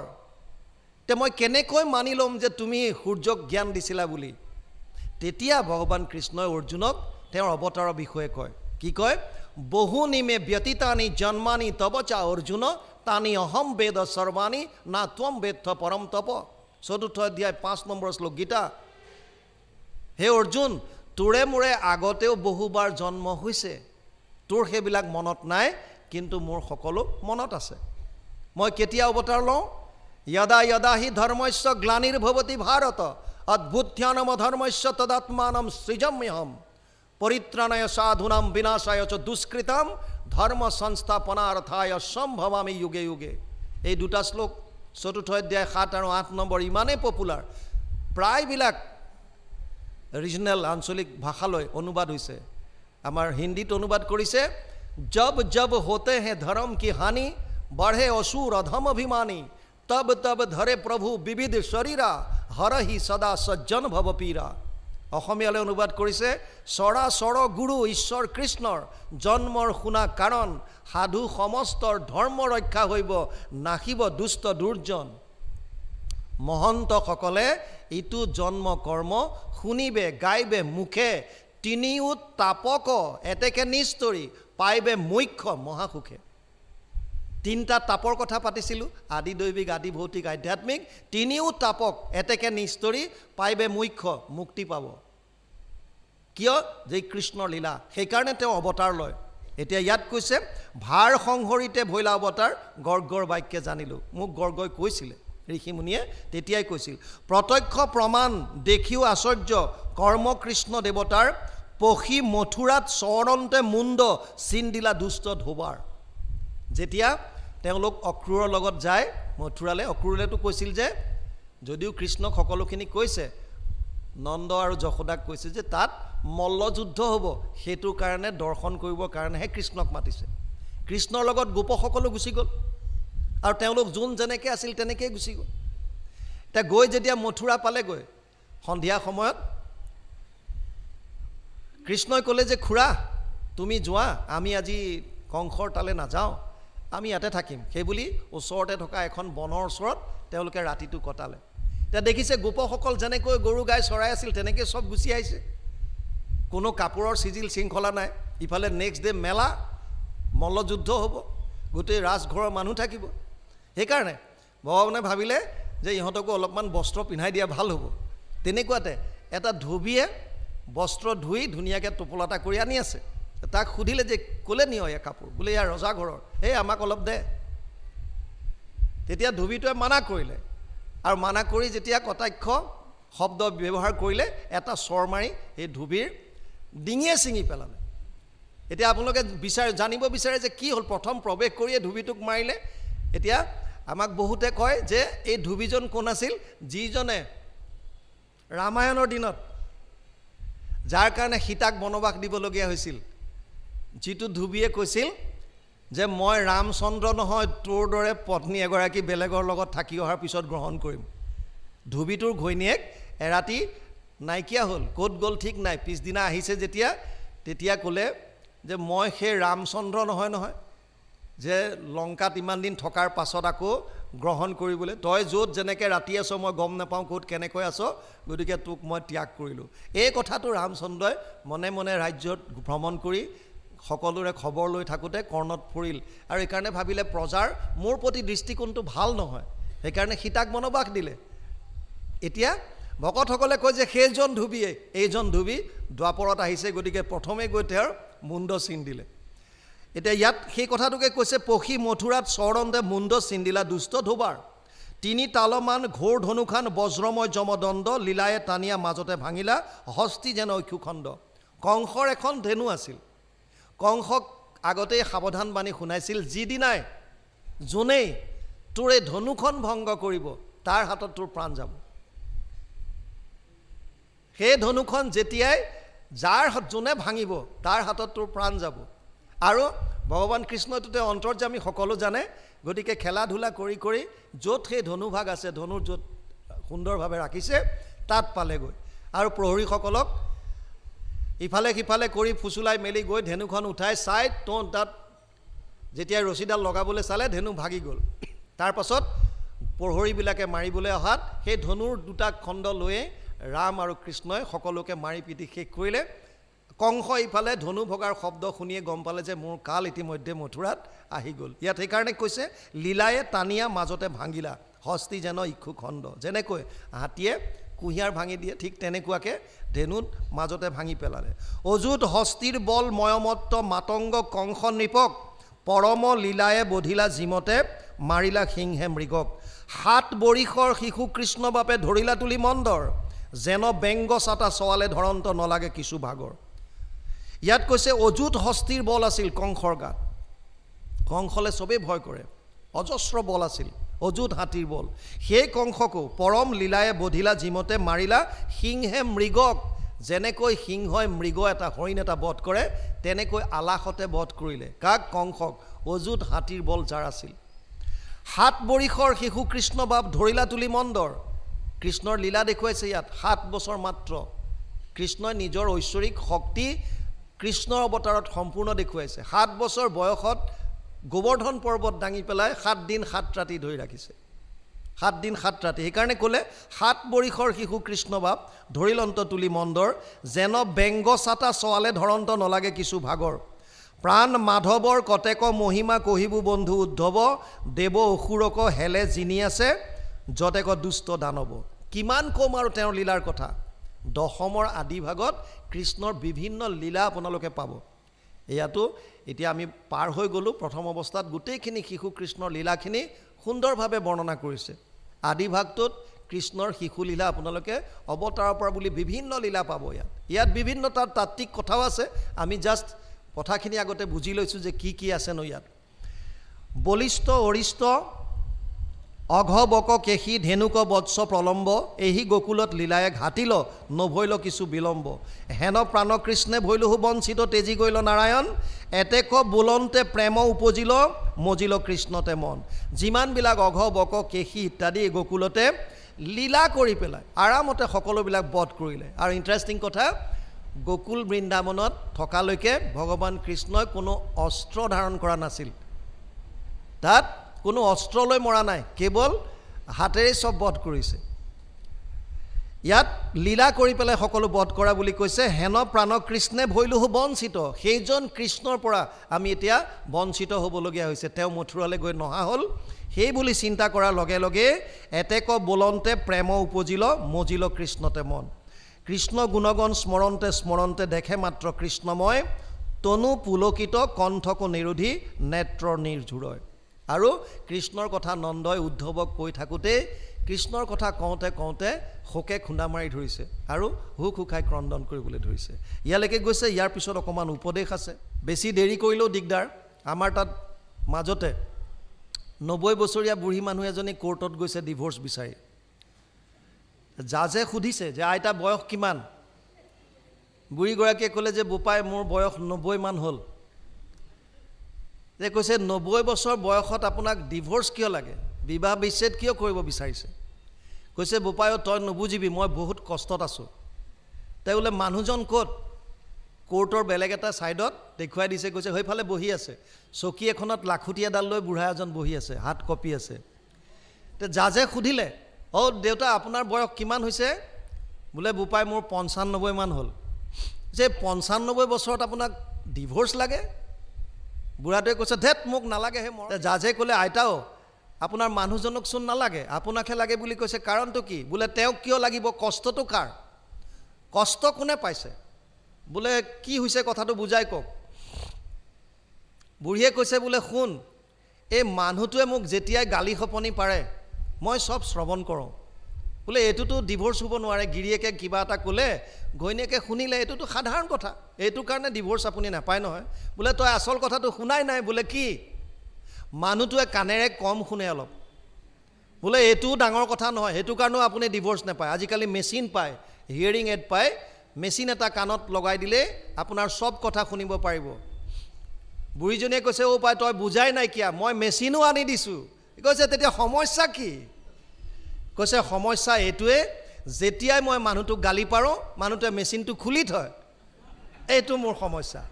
তে মই কেনেকৈ মানি ল'ম যে তুমি সূৰ্যক জ্ঞান দিছিলা বুলি? তেতিয়া ভগৱান কৃষ্ণই অৰ্জুনক তেওঁৰ অৱতাৰৰ বিষয়ে কয়। কি কয়? বহু নিমে ব্যতীতানি জন্মানি তব চা অৰ্জুন তানি অহম বেদ সৰ্বাণি না ত্বম বেত্থ পৰম তপ। ৪ৰ্থ অধ্যায় ৫ নম্বৰ শ্লোক গীতা। হে অৰ্জুন, তোৰে মোৰে আগতেও বহুবাৰ জন্ম হৈছে, তোৰ সেইবিলাক মনত নাই, কিন্তু মোৰ সকলো মনত আছে। মই কেতিয়া অৱতাৰ লওঁ? यदा यदा हि धर्मस्य ग्लानिर्भवति भारत अद्भुत्यानम धर्मस्य तदात्मानं सृजम्यहम परित्राणाय साधूनां विनाशाय च दुष्कृतां धर्म संस्थापनार्थाय सम्भवामि युगे युगे। এই দুটা শ্লোক ৪ৰ্থ অধ্যায় ৭ আৰু ৮ নম্বৰ ইমানেই পপুলাৰ, প্ৰায়বিলাক ৰিজনেল আঞ্চলিক ভাষালৈ অনুবাদ হৈছে। আমাৰ হিন্দীত অনুবাদ কৰিছে, जब जब होते हैं धर्म की हानि बढ़े असुर अधम अभिमानी तब तब धरे प्रभु विविध शरीरा हरहि सदा सज्जन भव पीरा। অসমীয়ালৈ অনুবাদ কৰিছে, চৰাচৰ গুৰু ঈশ্বৰ কৃষ্ণৰ জন্মৰ শুনা কাৰণ সাধু সমস্তৰ ধৰ্ম ৰক্ষা হৈব নাখিব দুষ্ট দুৰ্জন। মহন্তসকলে ইটো জন্ম কৰ্ম শুনিবে গাইবে মুখে তিনিও তাপক এতেকে নিস্তৰি পাইবে মুখ্য মহাসুখে তিনিটা তাপৰ কথা পাতিছিলোঁ আদি দৈবিক আদি ভৌতিক আধ্যাত্মিক তিনিও তাপক এতেকে নিস্তৰি পাইবে মুখ্য মুক্তি পাব কিয় যে কৃষ্ণৰ লীলা সেইকাৰণে তেওঁ অৱতাৰ লয় এতিয়া ইয়াত কৈছে ভাৰ সংহৰিতে ভৈলা অৱতাৰ গৰ্গৰ বাক্যে জানিলোঁ মোক গৰ্গই কৈছিলে ঋষিমুনিয়ে তেতিয়াই কৈছিল প্ৰত্যক্ষ প্ৰমাণ দেখিও আশ্চৰ্য কৰ্ম কৃষ্ণ দেৱতাৰ পখি মথুৰাত চৰণতে মুণ্ড চিন দিলা দুষ্ট ধোবাৰ যেতিয়া তেওঁলোক অক্ৰূৰৰ লগত যায় মথুৰালে অক্ৰূৰলেতো কৈছিল যে যদিও কৃষ্ণক সকলোখিনি কৈছে নন্দ আৰু যশোদাক কৈছে যে তাত মল্লযুদ্ধ হ'ব সেইটোৰ কাৰণে দৰ্শন কৰিবৰ কাৰণেহে কৃষ্ণক মাতিছে কৃষ্ণৰ লগত গোপসকলো গুচি গ'ল আৰু তেওঁলোক যোন যেনেকৈ আছিল তেনেকৈ গুচি গ'ল এতিয়া গৈ যেতিয়া মথুৰা পালেগৈ সন্ধিয়া সময়ত কৃষ্ণই ক'লে যে খুৰা তুমি যোৱা আমি আজি কংসৰ তালে নাযাওঁ আমি ইয়াতে থাকিম সেইবুলি ওচৰতে থকা এখন বনৰ ওচৰত তেওঁলোকে ৰাতিটো কটালে এতিয়া দেখিছে গোপসকল যেনেকৈ গৰু গাই চৰাই আছিল তেনেকৈ চব গুচি আহিছে কোনো কাপোৰৰ চিজিল শৃংখলা নাই ইফালে নেক্সট ডে মেলা মল্লযুদ্ধ হ'ব গোটেই ৰাজঘৰৰ মানুহ থাকিব সেইকাৰণে ভগৱানে ভাবিলে যে ইহঁতকো অলপমান বস্ত্ৰ পিন্ধাই দিয়া ভাল হ'ব তেনেকুৱাতে এটা ধুবিয়ে বস্ত্ৰ ধুই ধুনীয়াকৈ টোপোলাটা কৰি আনি আছে তাক সুধিলে যে ক'লে নিয় এই কাপোৰ বোলে ইয়াৰ ৰজা ঘৰৰ এই আমাক অলপ দে তেতিয়া ধুবিটোৱে মানা কৰিলে আৰু মানা কৰি যেতিয়া কটাক্ষ শব্দ ব্যৱহাৰ কৰিলে এটা চৰ মাৰি এই ধুবিৰ ডিঙিয়ে ছিঙি পেলালে এতিয়া আপোনালোকে জানিব বিচাৰে যে কি হ'ল প্ৰথম প্ৰৱেশ কৰিয়ে ধুবিটোক মাৰিলে এতিয়া আমাক বহুতে কয় যে এই ধুবিজন কোন আছিল যিজনে ৰামায়ণৰ দিনত যাৰ কাৰণে সীতাক বনবাস দিবলগীয়া হৈছিল যিটো ধুবিয়ে কৈছিল যে মই ৰামচন্দ্ৰ নহয় তোৰ দৰে পত্নী এগৰাকী বেলেগৰ লগত থাকি অহাৰ পিছত গ্ৰহণ কৰিম ধুবিটোৰ ঘৈণীয়েক এৰাতি নাইকিয়া হ'ল ক'ত গ'ল ঠিক নাই পিছদিনা আহিছে যেতিয়া তেতিয়া ক'লে যে মই সেই ৰামচন্দ্ৰ নহয় যে লংকাত ইমান দিন থকাৰ পাছত আকৌ গ্ৰহণ কৰিবলৈ তই য'ত যেনেকৈ ৰাতি আছ মই গম নাপাওঁ ক'ত কেনেকৈ আছ গতিকে তোক মই ত্যাগ কৰিলোঁ এই কথাটো ৰামচন্দ্ৰই মনে মনে ৰাজ্যত ভ্ৰমণ কৰি সকলোৰে খবৰ লৈ থাকোঁতে কৰ্ণত পৰিল আৰু এইকাৰণে ভাবিলে প্ৰজাৰ মোৰ প্ৰতি দৃষ্টিকোণটো ভাল নহয় সেইকাৰণে সীতাক বনবাস দিলে এতিয়া ভকতসকলে কয় যে সেইজন ধুবিয়ে এইজন ধুবি দ্বাপৰত আহিছে গতিকে প্ৰথমে গৈ তেওঁৰ মুণ্ড চিন দিলে এতিয়া ইয়াত সেই কথাটোকে কৈছে পখি মথুৰাত চৰণতে মুণ্ড চিন দিলা দুষ্ট ধোবাৰ তিনি তালমান ঘোৰ ধনুখান বজ্ৰময় যমদণ্ড লীলায়ে টানিয়া মাজতে ভাঙিলা হস্তি যেন অক্ষুখণ্ড কংসৰ এখন ধেনু আছিল কংসক আগতেই সাৱধান বাণী শুনাইছিল যিদিনাই যোনেই তোৰ এই ধনুখন ভংগ কৰিব তাৰ হাতত তোৰ প্ৰাণ যাব সেই ধনুখন যেতিয়াই যাৰ যোনে ভাঙিব তাৰ হাতত তোৰ প্ৰাণ যাব আৰু ভগৱান কৃষ্ণটো তেওঁ অন্তৰ্যামী সকলো জানে গতিকে খেলা ধূলা কৰি কৰি য'ত সেই ধনুভাগ আছে ধনুৰ য'ত সুন্দৰভাৱে ৰাখিছে তাত পালেগৈ আৰু প্ৰহৰীসকলক ইফালে সিফালে কৰি ফুচুলাই মেলি গৈ ধেনুখন উঠাই চাই তাত যেতিয়া ৰছীডাল লগাবলৈ চালে ধেনু ভাগি গ'ল তাৰ পাছত প্ৰহৰীবিলাকে মাৰিবলৈ অহাত সেই ধনুৰ দুটা খণ্ড লৈয়ে ৰাম আৰু কৃষ্ণই সকলোকে মাৰি পিটি শেষ কৰিলে কংস ইফালে ধনু ভগাৰ শব্দ শুনিয়ে গম পালে যে মোৰ কাল ইতিমধ্যে মথুৰাত আহি গ'ল ইয়াত সেইকাৰণে কৈছে লীলায়ে টানিয়া মাজতে ভাঙিলা হস্তি যেন ইক্ষু খণ্ড যেনেকৈ হাতীয়ে কুঁহিয়াৰ ভাঙি দিয়ে ঠিক তেনেকুৱাকৈ ধেনুত মাজতে ভাঙি পেলালে অযুত হস্তিৰ বল ময়মত্ত মাতংগ কংস নৃপক পৰম লীলায়ে বধিলা জিমতে মাৰিলা সিংহে মৃগক 7 বৰিষৰ শিশু কৃষ্ণ বাপে ধৰিলা তুলি মন্দৰ যেন বেংগ চাটা চোৱালে ধৰন্ত নলাগে কিছু ভাগৰ ইয়াত কৈছে অযুত হস্তিৰ বল আছিল কংসৰ গাত কংসলে চবেই ভয় কৰে অজস্ৰ বল আছিল অযুত হাতীৰ বল সেই কংসকো পৰম লীলায়ে বধিলা জিমতে মাৰিলা সিংহে মৃগক যেনেকৈ সিংহই মৃগ এটা হৰিণ এটা বধ কৰে তেনেকৈ আলাসতে বধ কৰিলে কাক কংসক অযুত হাতীৰ বল যাৰ আছিল 7 বৰিষৰ শিশু কৃষ্ণ বাপ ধৰিলা তুলি মন্দৰ কৃষ্ণৰ লীলা দেখুৱাইছে ইয়াত 7 বছৰ মাত্ৰ কৃষ্ণই নিজৰ ঐশ্বৰিক শক্তি কৃষ্ণৰ অৱতাৰত সম্পূৰ্ণ দেখুৱাইছে 7 বছৰ বয়সত গোবৰ্ধন পৰ্বত দাঙি পেলাই 7 দিন 7 ৰাতি ধৰি ৰাখিছে 7 দিন 7 ৰাতি সেইকাৰণে ক'লে 7 বৰিষৰ শিশু কৃষ্ণ বাপ ধৰিলন্ত তুলি মন্দৰ যেন বেংগ চাটা চোৱালে ধৰন্ত নলাগে কিছু ভাগৰ প্ৰাণ মাধৱৰ কতেক মহিমা কহিবু বন্ধু উদ্ধৱ দেৱ অসুৰক হেলে জিনি আছে যতেক দুষ্ট দানৱ কিমান কম আৰু তেওঁৰ লীলাৰ কথা দশমৰ আদি ভাগত কৃষ্ণৰ বিভিন্ন লীলা আপোনালোকে পাব এয়াতো এতিয়া আমি পাৰ হৈ গলো প্ৰথম অৱস্থাত গোটেইখিনি শিশু কৃষ্ণৰ লীলাখিনি সুন্দৰভাৱে বৰ্ণনা কৰিছে আদি ভাগটোত কৃষ্ণৰ শিশু লীলা আপোনালোকে অৱতাৰৰ পৰা বুলি বিভিন্ন লীলা পাব ইয়াত বিভিন্ন তাৰ তাত্ত্বিক কথাও আছে আমি জাষ্ট কথাখিনি আগতে বুজি লৈছো যে কি আছে ন ইয়াত বলিষ্ঠ অৰিষ্ট অঘবক কেশী ধেনুক বৎস প্ৰলম্ব এহি গকুলত লীলায়ে ঘাটিল নভৈল কিছু বিলম্ব হেন প্ৰাণ কৃষ্ণে ভৈলহু বঞ্চিত তেজি গৈল নাৰায়ণ এতেক বোলন্তে প্ৰেম উপজিল মজিল কৃষ্ণতে মন যিমানবিলাক অঘবক কেশী ইত্যাদি গকুলতে লীলা কৰি পেলাই আৰামতে সকলোবিলাক বধ কৰিলে আৰু ইণ্টাৰেষ্টিং কথা গোকুল বৃন্দাবনত থকালৈকে ভগৱান কৃষ্ণই কোনো অস্ত্ৰ ধাৰণ কৰা নাছিল তাত কোনো অস্ত্ৰ লৈ মৰা নাই কেৱল হাতেৰে সব বধ কৰিছে ইয়াত লীলা কৰি পেলাই সকলো বধ কৰা বুলি কৈছে হেন প্ৰাণ কৃষ্ণে ভৈলহু বঞ্চিত সেইজন কৃষ্ণৰ পৰা আমি এতিয়া বঞ্চিত হ'বলগীয়া হৈছে তেওঁ মথুৰালৈ গৈ নহা হ'ল সেই বুলি চিন্তা কৰাৰ লগে লগে এতেক বোলন্তে প্ৰেম উপজিল মজিল কৃষ্ণতে মন কৃষ্ণ গুণগণ স্মৰণতে দেখে মাত্ৰ কৃষ্ণময় তনু পুলকিত কণ্ঠকো নিৰোধী নেত্ৰ নিৰ্ঝুৰয় আৰু কৃষ্ণৰ কথা নন্দই উদ্ধৱক কৈ থাকোঁতে কৃষ্ণৰ কথা কওঁতে শোকে খুন্দা মাৰি ধৰিছে আৰু হুক হুকাই ক্ৰন্দন কৰিবলৈ ধৰিছে ইয়ালৈকে গৈছে ইয়াৰ পিছত অকণমান উপদেশ আছে বেছি দেৰি কৰিলেও দিগদাৰ আমাৰ তাত মাজতে 90 বছৰীয়া বুঢ়ী মানুহ এজনী কোৰ্টত গৈছে ডিভোৰ্স বিচাৰি জাজে সুধিছে যে আইতা বয়স কিমান বুঢ়ীগৰাকীয়ে ক'লে যে বোপাই মোৰ বয়স 90 মান হ'ল যে কৈছে 90 বছৰ বয়সত আপোনাক ডিভোৰ্স কিয় লাগে বিবাহ বিচ্ছেদ কিয় কৰিব বিচাৰিছে কৈছে বোপাই তই নুবুজিবি মই বহুত কষ্টত আছোঁ তাই বোলে মানুহজন ক'ত কোৰ্টৰ বেলেগ এটা সাইডত দেখুৱাই দিছে কৈছে হৈফালে বহি আছে চকী এখনত লাখুটি এডাল লৈ বুঢ়া এজন বহি আছে হাত কপি আছে তে জাজে সুধিলে অ দেউতা আপোনাৰ বয়স কিমান হৈছে বোলে বোপাই মোৰ 95 মান হ'ল যে 95 বছৰত আপোনাক ডিভোৰ্স লাগে বুঢ়াটোৱে কৈছে ধেত মোক নালাগে হে মোৰ জাজে ক'লে আইতাও আপোনাৰ মানুহজনক চোন নালাগে আপোনাকহে লাগে বুলি কৈছে কাৰণটো কি বোলে তেওঁক কিয় লাগিব কষ্টটো কাৰ কষ্ট কোনে পাইছে বোলে কি হৈছে কথাটো বুজাই কওক বুঢ়ীয়ে কৈছে বোলে শুন এই মানুহটোৱে মোক যেতিয়াই গালি খপনি পাৰে মই সব শ্ৰৱণ কৰোঁ বোলে এটোতো ডিভোৰ্স হ'ব নোৱাৰে গিৰিয়েকে কিবা এটা ক'লে ঘৈণীয়েকে শুনিলে এটোতো সাধাৰণ কথা এইটো কাৰণে ডিভোৰ্স আপুনি নাপায় নহয় বোলে তই আসল কথাটো শুনাই নাই বোলে কি মানুহটোৱে কানেৰে কম শুনে অলপ বোলে এইটো ডাঙৰ কথা নহয় সেইটো কাৰণেও আপুনি ডিভোৰ্স নাপায় আজিকালি মেচিন পায় হিয়াৰিং এড পায় মেচিন এটা কাণত লগাই দিলে আপোনাৰ সব কথা শুনিব পাৰিব বুঢ়ীজনীয়ে কৈছে অ পাই তই বুজাই নাই কিয়া মই মেচিনো আনি দিছোঁ কৈছে তেতিয়া সমস্যা কি কৈছে সমস্যা এইটোৱে যেতিয়াই মই মানুহটোক গালি পাৰোঁ মানুহটোৱে মেচিনটো খুলি থয় এইটো মোৰ সমস্যা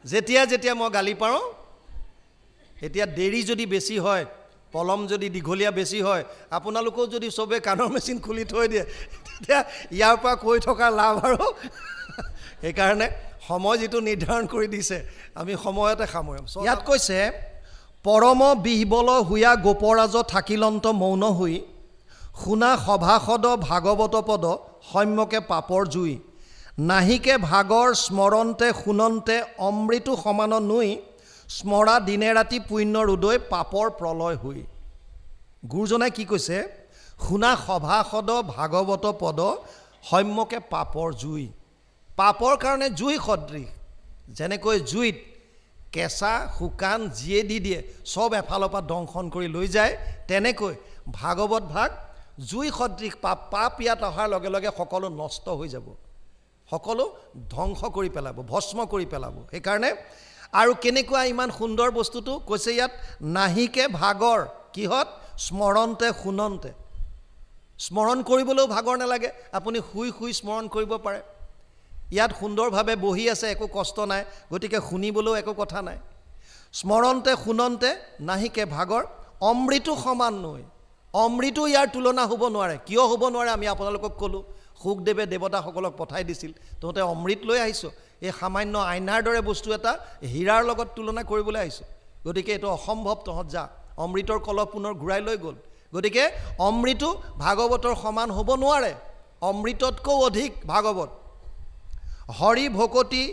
যেতিয়া মই গালি পাৰোঁ এতিয়া দেৰি যদি বেছি হয় পলম যদি দীঘলীয়া বেছি হয় আপোনালোকেও যদি সবে কাণৰ মেচিন খুলি থৈ দিয়ে তেতিয়া ইয়াৰ পৰা কৈ থকা লাভ আৰু সেইকাৰণে সময় যিটো নিৰ্ধাৰণ কৰি দিছে আমি সময়তে সামৰিম ইয়াত কৈছে পৰম বিহবল হুয়া গোপৰাজ থাকিলন্ত মৌন হুই শুনা সভাসদ ভাগৱত পদ সম্যকে পাপৰ জুই নাহিকে ভাগৰ স্মৰণতে শুনন্তে অমৃতো সমান নুই স্মৰা দিনে ৰাতি পুণ্যৰ উদয় পাপৰ প্ৰলয় হুই গুৰুজনাই কি কৈছে শুনা সভাসদ ভাগৱত পদ সম্যকে পাপৰ জুই পাপৰ কাৰণে জুই সদৃশ যেনেকৈ জুইত কেঁচা শুকান যিয়ে দি দিয়ে সব এফালৰ পৰা দংশন কৰি লৈ যায় তেনেকৈ ভাগৱত ভাগ জুই সদৃশ পাপ ইয়াত অহাৰ লগে লগে সকলো নষ্ট হৈ যাব সকলো ধ্বংস কৰি পেলাব ভস্ম কৰি পেলাব সেইকাৰণে আৰু কেনেকুৱা ইমান সুন্দৰ বস্তুটো কৈছে ইয়াত নাহিকে ভাগৰ কিহত স্মৰণতে শুনন্তে স্মৰণ কৰিবলৈও ভাগৰ নালাগে আপুনি শুই শুই স্মৰণ কৰিব পাৰে ইয়াত সুন্দৰভাৱে বহি আছে একো কষ্ট নাই গতিকে শুনিবলৈও একো কথা নাই স্মৰণতে শুনন্তে নাহিকে ভাগৰ অমৃতো সমান নয় অমৃতো ইয়াৰ তুলনা হ'ব নোৱাৰে কিয় হ'ব নোৱাৰে আমি আপোনালোকক ক'লোঁ সুখদেৱে দেৱতাসকলক পঠাই দিছিল তহঁতে অমৃত লৈ আহিছ এই সামান্য আইনাৰ দৰে বস্তু এটা হীৰাৰ লগত তুলনা কৰিবলৈ আহিছোঁ গতিকে এইটো অসম্ভৱ তহঁত যা অমৃতৰ কলহ পুনৰ ঘূৰাই লৈ গ'ল গতিকে অমৃতো ভাগৱতৰ সমান হ'ব নোৱাৰে অমৃততকৈ অধিক ভাগৱত হৰি ভকতি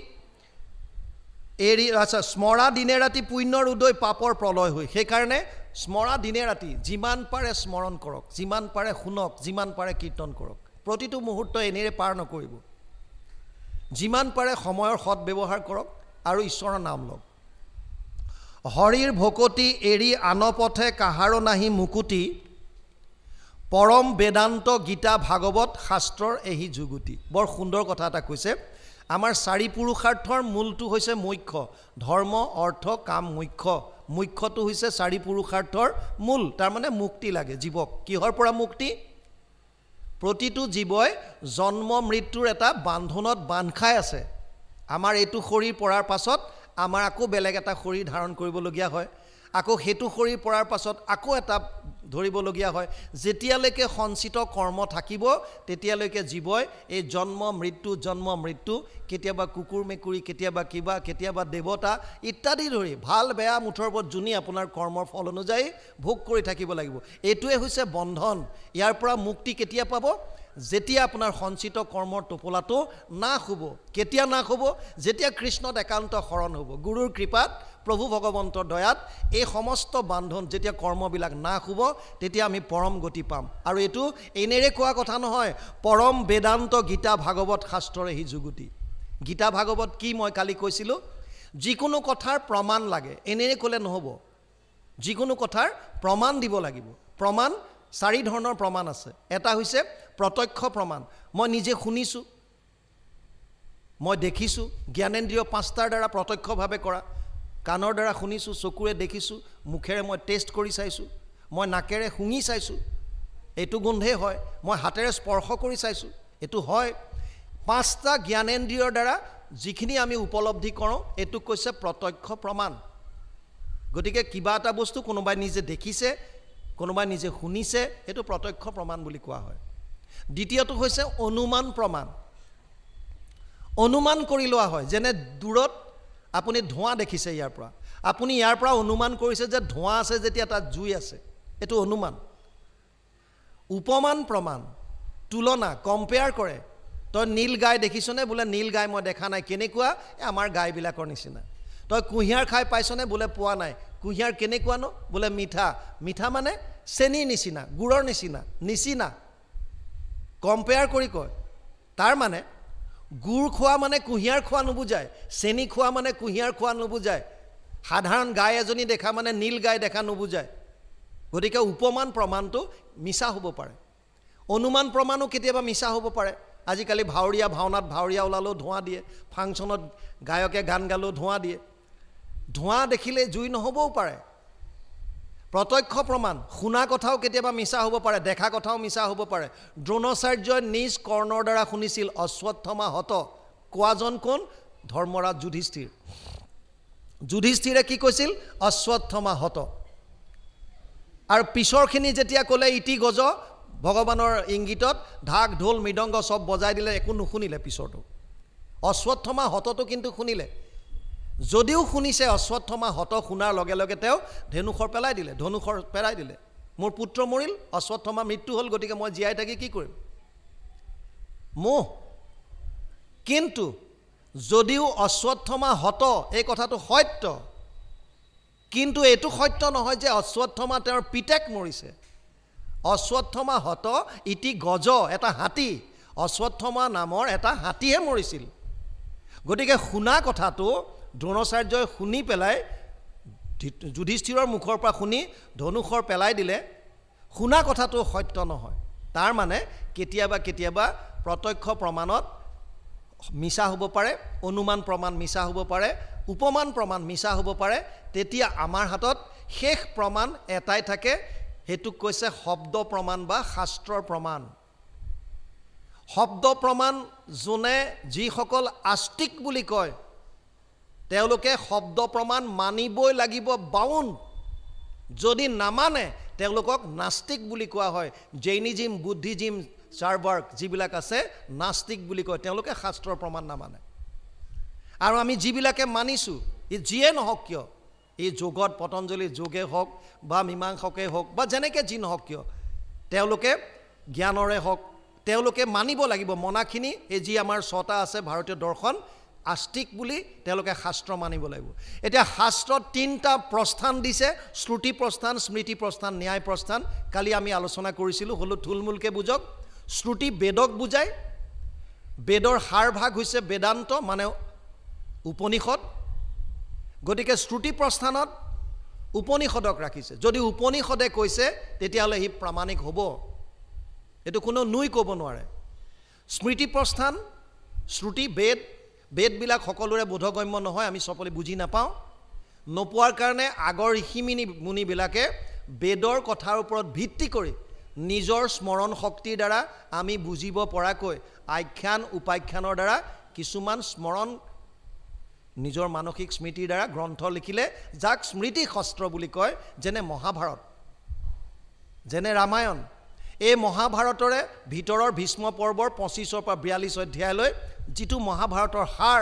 এৰি আচ্ছা স্মৰা দিনে ৰাতি পুণ্যৰ উদয় পাপৰ প্ৰলয় হৈ সেইকাৰণে স্মৰা দিনে ৰাতি যিমান পাৰে স্মৰণ কৰক যিমান পাৰে শুনক যিমান পাৰে কীৰ্তন কৰক প্ৰতিটো মুহূৰ্ত এনেৰে পাৰ নকৰিব যিমান পাৰে সময়ৰ সৎ ব্যৱহাৰ কৰক আৰু ঈশ্বৰৰ নাম লওক হৰিৰ ভকতি এৰি আনপথে কাহাৰো নাহি মুকুতি পৰম বেদান্ত গীতা ভাগৱত শাস্ত্ৰৰ এহি যুগুতি বৰ সুন্দৰ কথা এটা কৈছে আমাৰ চাৰি পুৰুষাৰ্থৰ মূলটো হৈছে মুখ্য ধৰ্ম অৰ্থ কাম মুখ্যটো হৈছে চাৰি পুৰুষাৰ্থৰ মূল তাৰ মানে মুক্তি লাগে জীৱক কিহৰ পৰা মুক্তি প্ৰতিটো জীৱই জন্ম মৃত্যুৰ এটা বান্ধনত বান্ধ খাই আছে আমাৰ এইটো শৰীৰ পৰাৰ পাছত আমাৰ আকৌ বেলেগ এটা শৰীৰ ধাৰণ কৰিবলগীয়া হয় আকৌ হেতু শৰীৰ পৰাৰ পাছত আকৌ এটা ধৰিবলগীয়া হয় যেতিয়ালৈকে সঞ্চিত কৰ্ম থাকিব তেতিয়ালৈকে জীৱই এই জন্ম মৃত্যু কেতিয়াবা কুকুৰ মেকুৰী কেতিয়াবা কিবা কেতিয়াবা দেৱতা ইত্যাদি ধৰি ভাল বেয়া মুঠৰ ওপৰত যোনি আপোনাৰ কৰ্মৰ ফল অনুযায়ী ভোগ কৰি থাকিব লাগিব এইটোৱে হৈছে বন্ধন ইয়াৰ পৰা মুক্তি কেতিয়া পাব যেতিয়া আপোনাৰ সঞ্চিত কৰ্মৰ টোপোলাটো নাশ হ'ব কেতিয়া নাশ হ'ব যেতিয়া কৃষ্ণত একান্ত শৰণ হ'ব গুৰুৰ কৃপাত প্ৰভু ভগৱন্তৰ দয়াত এই সমস্ত বান্ধন যেতিয়া কৰ্মবিলাক নাশ হ'ব তেতিয়া আমি পৰম গতি পাম আৰু এইটো এনেৰে কোৱা কথা নহয় পৰম বেদান্ত গীতা ভাগৱত শাস্ত্ৰৰ হি যুগুতি গীতা ভাগৱত কি মই কালি কৈছিলোঁ যিকোনো কথাৰ প্ৰমাণ লাগে এনেৰে ক'লে নহ'ব যিকোনো কথাৰ প্ৰমাণ দিব লাগিব প্ৰমাণ চাৰি ধৰণৰ প্ৰমাণ আছে এটা হৈছে প্ৰত্যক্ষ প্ৰমাণ মই নিজে শুনিছোঁ মই দেখিছোঁ জ্ঞানেন্দ্ৰিয় পাঁচটাৰ দ্বাৰা প্ৰত্যক্ষভাৱে কৰা কাণৰ দ্বাৰা শুনিছোঁ চকুৰে দেখিছোঁ মুখেৰে মই টেষ্ট কৰি চাইছোঁ মই নাকেৰে শুঙি চাইছোঁ এইটো গোন্ধেই হয় মই হাতেৰে স্পৰ্শ কৰি চাইছোঁ এইটো হয় পাঁচটা জ্ঞানেন্দ্ৰিয়ৰ দ্বাৰা যিখিনি আমি উপলব্ধি কৰোঁ এইটো কৈছে প্ৰত্যক্ষ প্ৰমাণ গতিকে কিবা এটা বস্তু কোনোবাই নিজে দেখিছে কোনোবাই নিজে শুনিছে এইটো প্ৰত্যক্ষ প্ৰমাণ বুলি কোৱা হয় দ্বিতীয়টো হৈছে অনুমান প্ৰমাণ অনুমান কৰি লোৱা হয় যেনে দূৰত আপুনি ধোঁৱা দেখিছে ইয়াৰ পৰা আপুনি ইয়াৰ পৰা অনুমান কৰিছে যে ধোঁৱা আছে যেতিয়া তাত জুই আছে এইটো অনুমান উপমান প্ৰমাণ তুলনা কম্পেয়াৰ কৰে তই নীল গাই দেখিছনে বোলে নীল গাই মই দেখা নাই কেনেকুৱা আমাৰ গাইবিলাকৰ নিচিনা তই কুঁহিয়াৰ খাই পাইছনে বোলে পোৱা নাই কুঁহিয়াৰ কেনেকুৱানো বোলে মিঠা মানে চেনিৰ নিচিনা গুড়ৰ নিচিনা কম্পেয়াৰ কৰি কয় তাৰ মানে গুড় খোৱা মানে কুঁহিয়াৰ খোৱা নুবুজায় চেনি খোৱা মানে কুঁহিয়াৰ খোৱা নুবুজায় সাধাৰণ গাই এজনী দেখা মানে নীল গাই দেখা নুবুজায় গতিকে উপমান প্ৰমাণটো মিছা হ'ব পাৰে অনুমান প্ৰমাণো কেতিয়াবা মিছা হ'ব পাৰে আজিকালি ভাওনাত ভাওৰীয়া ওলালেও ধোঁৱা দিয়ে ফাংচনত গায়কে গান গালেও ধোঁৱা দিয়ে ধোঁৱা দেখিলে জুই নহ'বও পাৰে প্ৰত্যক্ষ প্ৰমাণ শুনা কথাও কেতিয়াবা মিছা হ'ব পাৰে দেখা কথাও মিছা হ'ব পাৰে দ্ৰোণাচাৰ্যই নিজ কৰ্ণৰ দ্বাৰা শুনিছিল অশ্বত্থমা হত কোৱাজন কোন ধৰ্মৰাজ যুধিষ্ঠিৰে কি কৈছিল অশ্বত্থমা হত আৰু পিছৰখিনি যেতিয়া ক'লে ইতি গজ ভগৱানৰ ইংগিতত ঢাক ঢোল মৃদংগ সব বজাই দিলে একো নুশুনিলে পিছৰটো অশ্বত্থমা হতটো কিন্তু শুনিলে যদিও শুনিছে অশ্বত্থমা হত শুনাৰ লগে লগে তেওঁ ধনুখৰ পেলাই দিলে মোৰ পুত্ৰ মৰিল অশ্বত্থমা মৃত্যু হ'ল গতিকে মই জীয়াই থাকি কি কৰিম মোহ কিন্তু যদিও অশ্বত্থমা হত এই কথাটো সত্য কিন্তু এইটো সত্য নহয় যে অশ্বত্থমা তেওঁৰ পিতেক মৰিছে অশ্বত্থমা হত ইতি গজ এটা হাতী অশ্বত্থমা নামৰ এটা হাতীহে মৰিছিল গতিকে শুনা কথাটো দ্ৰোণাচাৰ্যই শুনি পেলাই যুধিষ্ঠিৰৰ মুখৰ পৰা শুনি ধনুখৰ পেলাই দিলে শুনা কথাটো সত্য নহয় তাৰ মানে কেতিয়াবা প্ৰত্যক্ষ প্ৰমাণত মিছা হ'ব পাৰে অনুমান প্ৰমাণ মিছা হ'ব পাৰে উপমান প্ৰমাণ মিছা হ'ব পাৰে তেতিয়া আমাৰ হাতত শেষ প্ৰমাণ এটাই থাকে হেতুক কৈছে শব্দ প্ৰমাণ বা শাস্ত্ৰৰ প্ৰমাণ শব্দ প্ৰমাণ যোনে যিসকল আস্তিক বুলি কয় তেওঁলোকে শব্দ প্ৰমাণ মানিবই লাগিব বাউন যদি নামানে তেওঁলোকক নাস্তিক বুলি কোৱা হয় জৈনিজিম বুদ্ধিজিম চাৰবাৰ্গ যিবিলাক আছে নাস্তিক বুলি কয় তেওঁলোকে শাস্ত্ৰৰ প্ৰমাণ নামানে আৰু আমি যিবিলাকে মানিছোঁ যিয়ে নহওক কিয় এই যোগত পতঞ্জলি যোগে হওক বা মীমাংসকে হওক বা যেনেকৈ যি নহওক কিয় তেওঁলোকে জ্ঞানৰে হওক তেওঁলোকে মানিব লাগিব মনাখিনি এই যি আমাৰ 6টা আছে ভাৰতীয় দৰ্শন আস্তিক বুলি তেওঁলোকে শাস্ত্ৰ মানিব লাগিব এতিয়া শাস্ত্ৰত 3টা প্ৰস্থান দিছে শ্ৰুতি প্ৰস্থান স্মৃতি প্ৰস্থান ন্যায় প্ৰস্থান কালি আমি আলোচনা কৰিছিলোঁ হলো থুলমূলকে বুজক শ্ৰুতি বেদক বুজায় বেদৰ সাৰ ভাগ হৈছে বেদান্ত মানে উপনিষদ গতিকে শ্ৰুতি প্ৰস্থানত উপনিষদক ৰাখিছে যদি উপনিষদে কৈছে তেতিয়াহ'লে হি প্ৰামাণিক হ'ব এটো কোনো নুই ক'ব নোৱাৰে স্মৃতি প্ৰস্থান শ্ৰুতি বেদবিলাক সকলোৰে বোধগম্য নহয় আমি সকলোৱে বুজি নাপাওঁ নোপোৱাৰ কাৰণে আগৰ ঋষিমুনিবিলাকে বেদৰ কথাৰ ওপৰত ভিত্তি কৰি নিজৰ স্মৰণ শক্তিৰ দ্বাৰা আমি বুজিব পৰাকৈ আখ্যান উপাখ্যানৰ দ্বাৰা কিছুমান স্মৰণ নিজৰ মানসিক স্মৃতিৰ দ্বাৰা গ্ৰন্থ লিখিলে যাক স্মৃতি শাস্ত্ৰ বুলি কয় যেনে মহাভাৰত যেনে ৰামায়ণ এই মহাভাৰতৰে ভিতৰৰ ভীষ্ম পৰ্বৰ 25 পৰা 42 অধ্যায়লৈ যিটো মহাভাৰতৰ সাৰ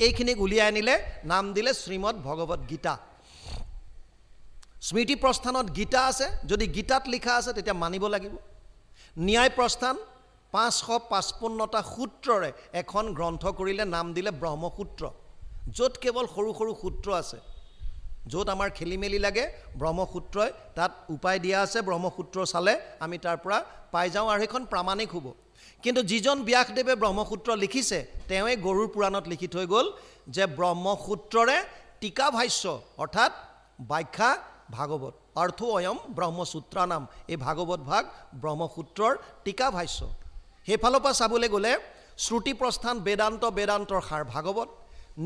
এইখিনিক উলিয়াই আনিলে নাম দিলে শ্ৰীমদ ভগৱত গীতা স্মৃতি প্ৰস্থানত গীতা আছে যদি গীতাত লিখা আছে তেতিয়া মানিব লাগিব ন্যায় প্ৰস্থান 555টা সূত্ৰৰে এখন গ্ৰন্থ কৰিলে নাম দিলে ব্ৰহ্মসূত্ৰ য'ত কেৱল সৰু সৰু সূত্ৰ আছে য'ত আমাৰ খেলিমেলি লাগে ব্ৰহ্মসূত্ৰই তাত উপায় দিয়া আছে ব্ৰহ্মসূত্ৰ চালে আমি তাৰ পৰা পাই যাওঁ আৰু এখন প্ৰামাণিক হ'ব কিন্তু যিজন ব্যাসদেৱে ব্ৰহ্মসূত্ৰ লিখিছে তেওঁৱে গৰুৰ পুৰাণত লিখি থৈ গ'ল যে ব্ৰহ্মসূত্ৰৰে টিকা ভাষ্য অৰ্থাৎ ব্যাখ্যা ভাগৱত অৰ্থ অয়ম ব্ৰহ্মসূত্ৰ নাম এই ভাগৱত ভাগ ব্ৰহ্মসূত্ৰৰ টিকা ভাষ্য সেইফালৰ পৰা চাবলৈ গ'লে শ্ৰুতি প্ৰস্থান বেদান্তৰ সাৰ ভাগৱত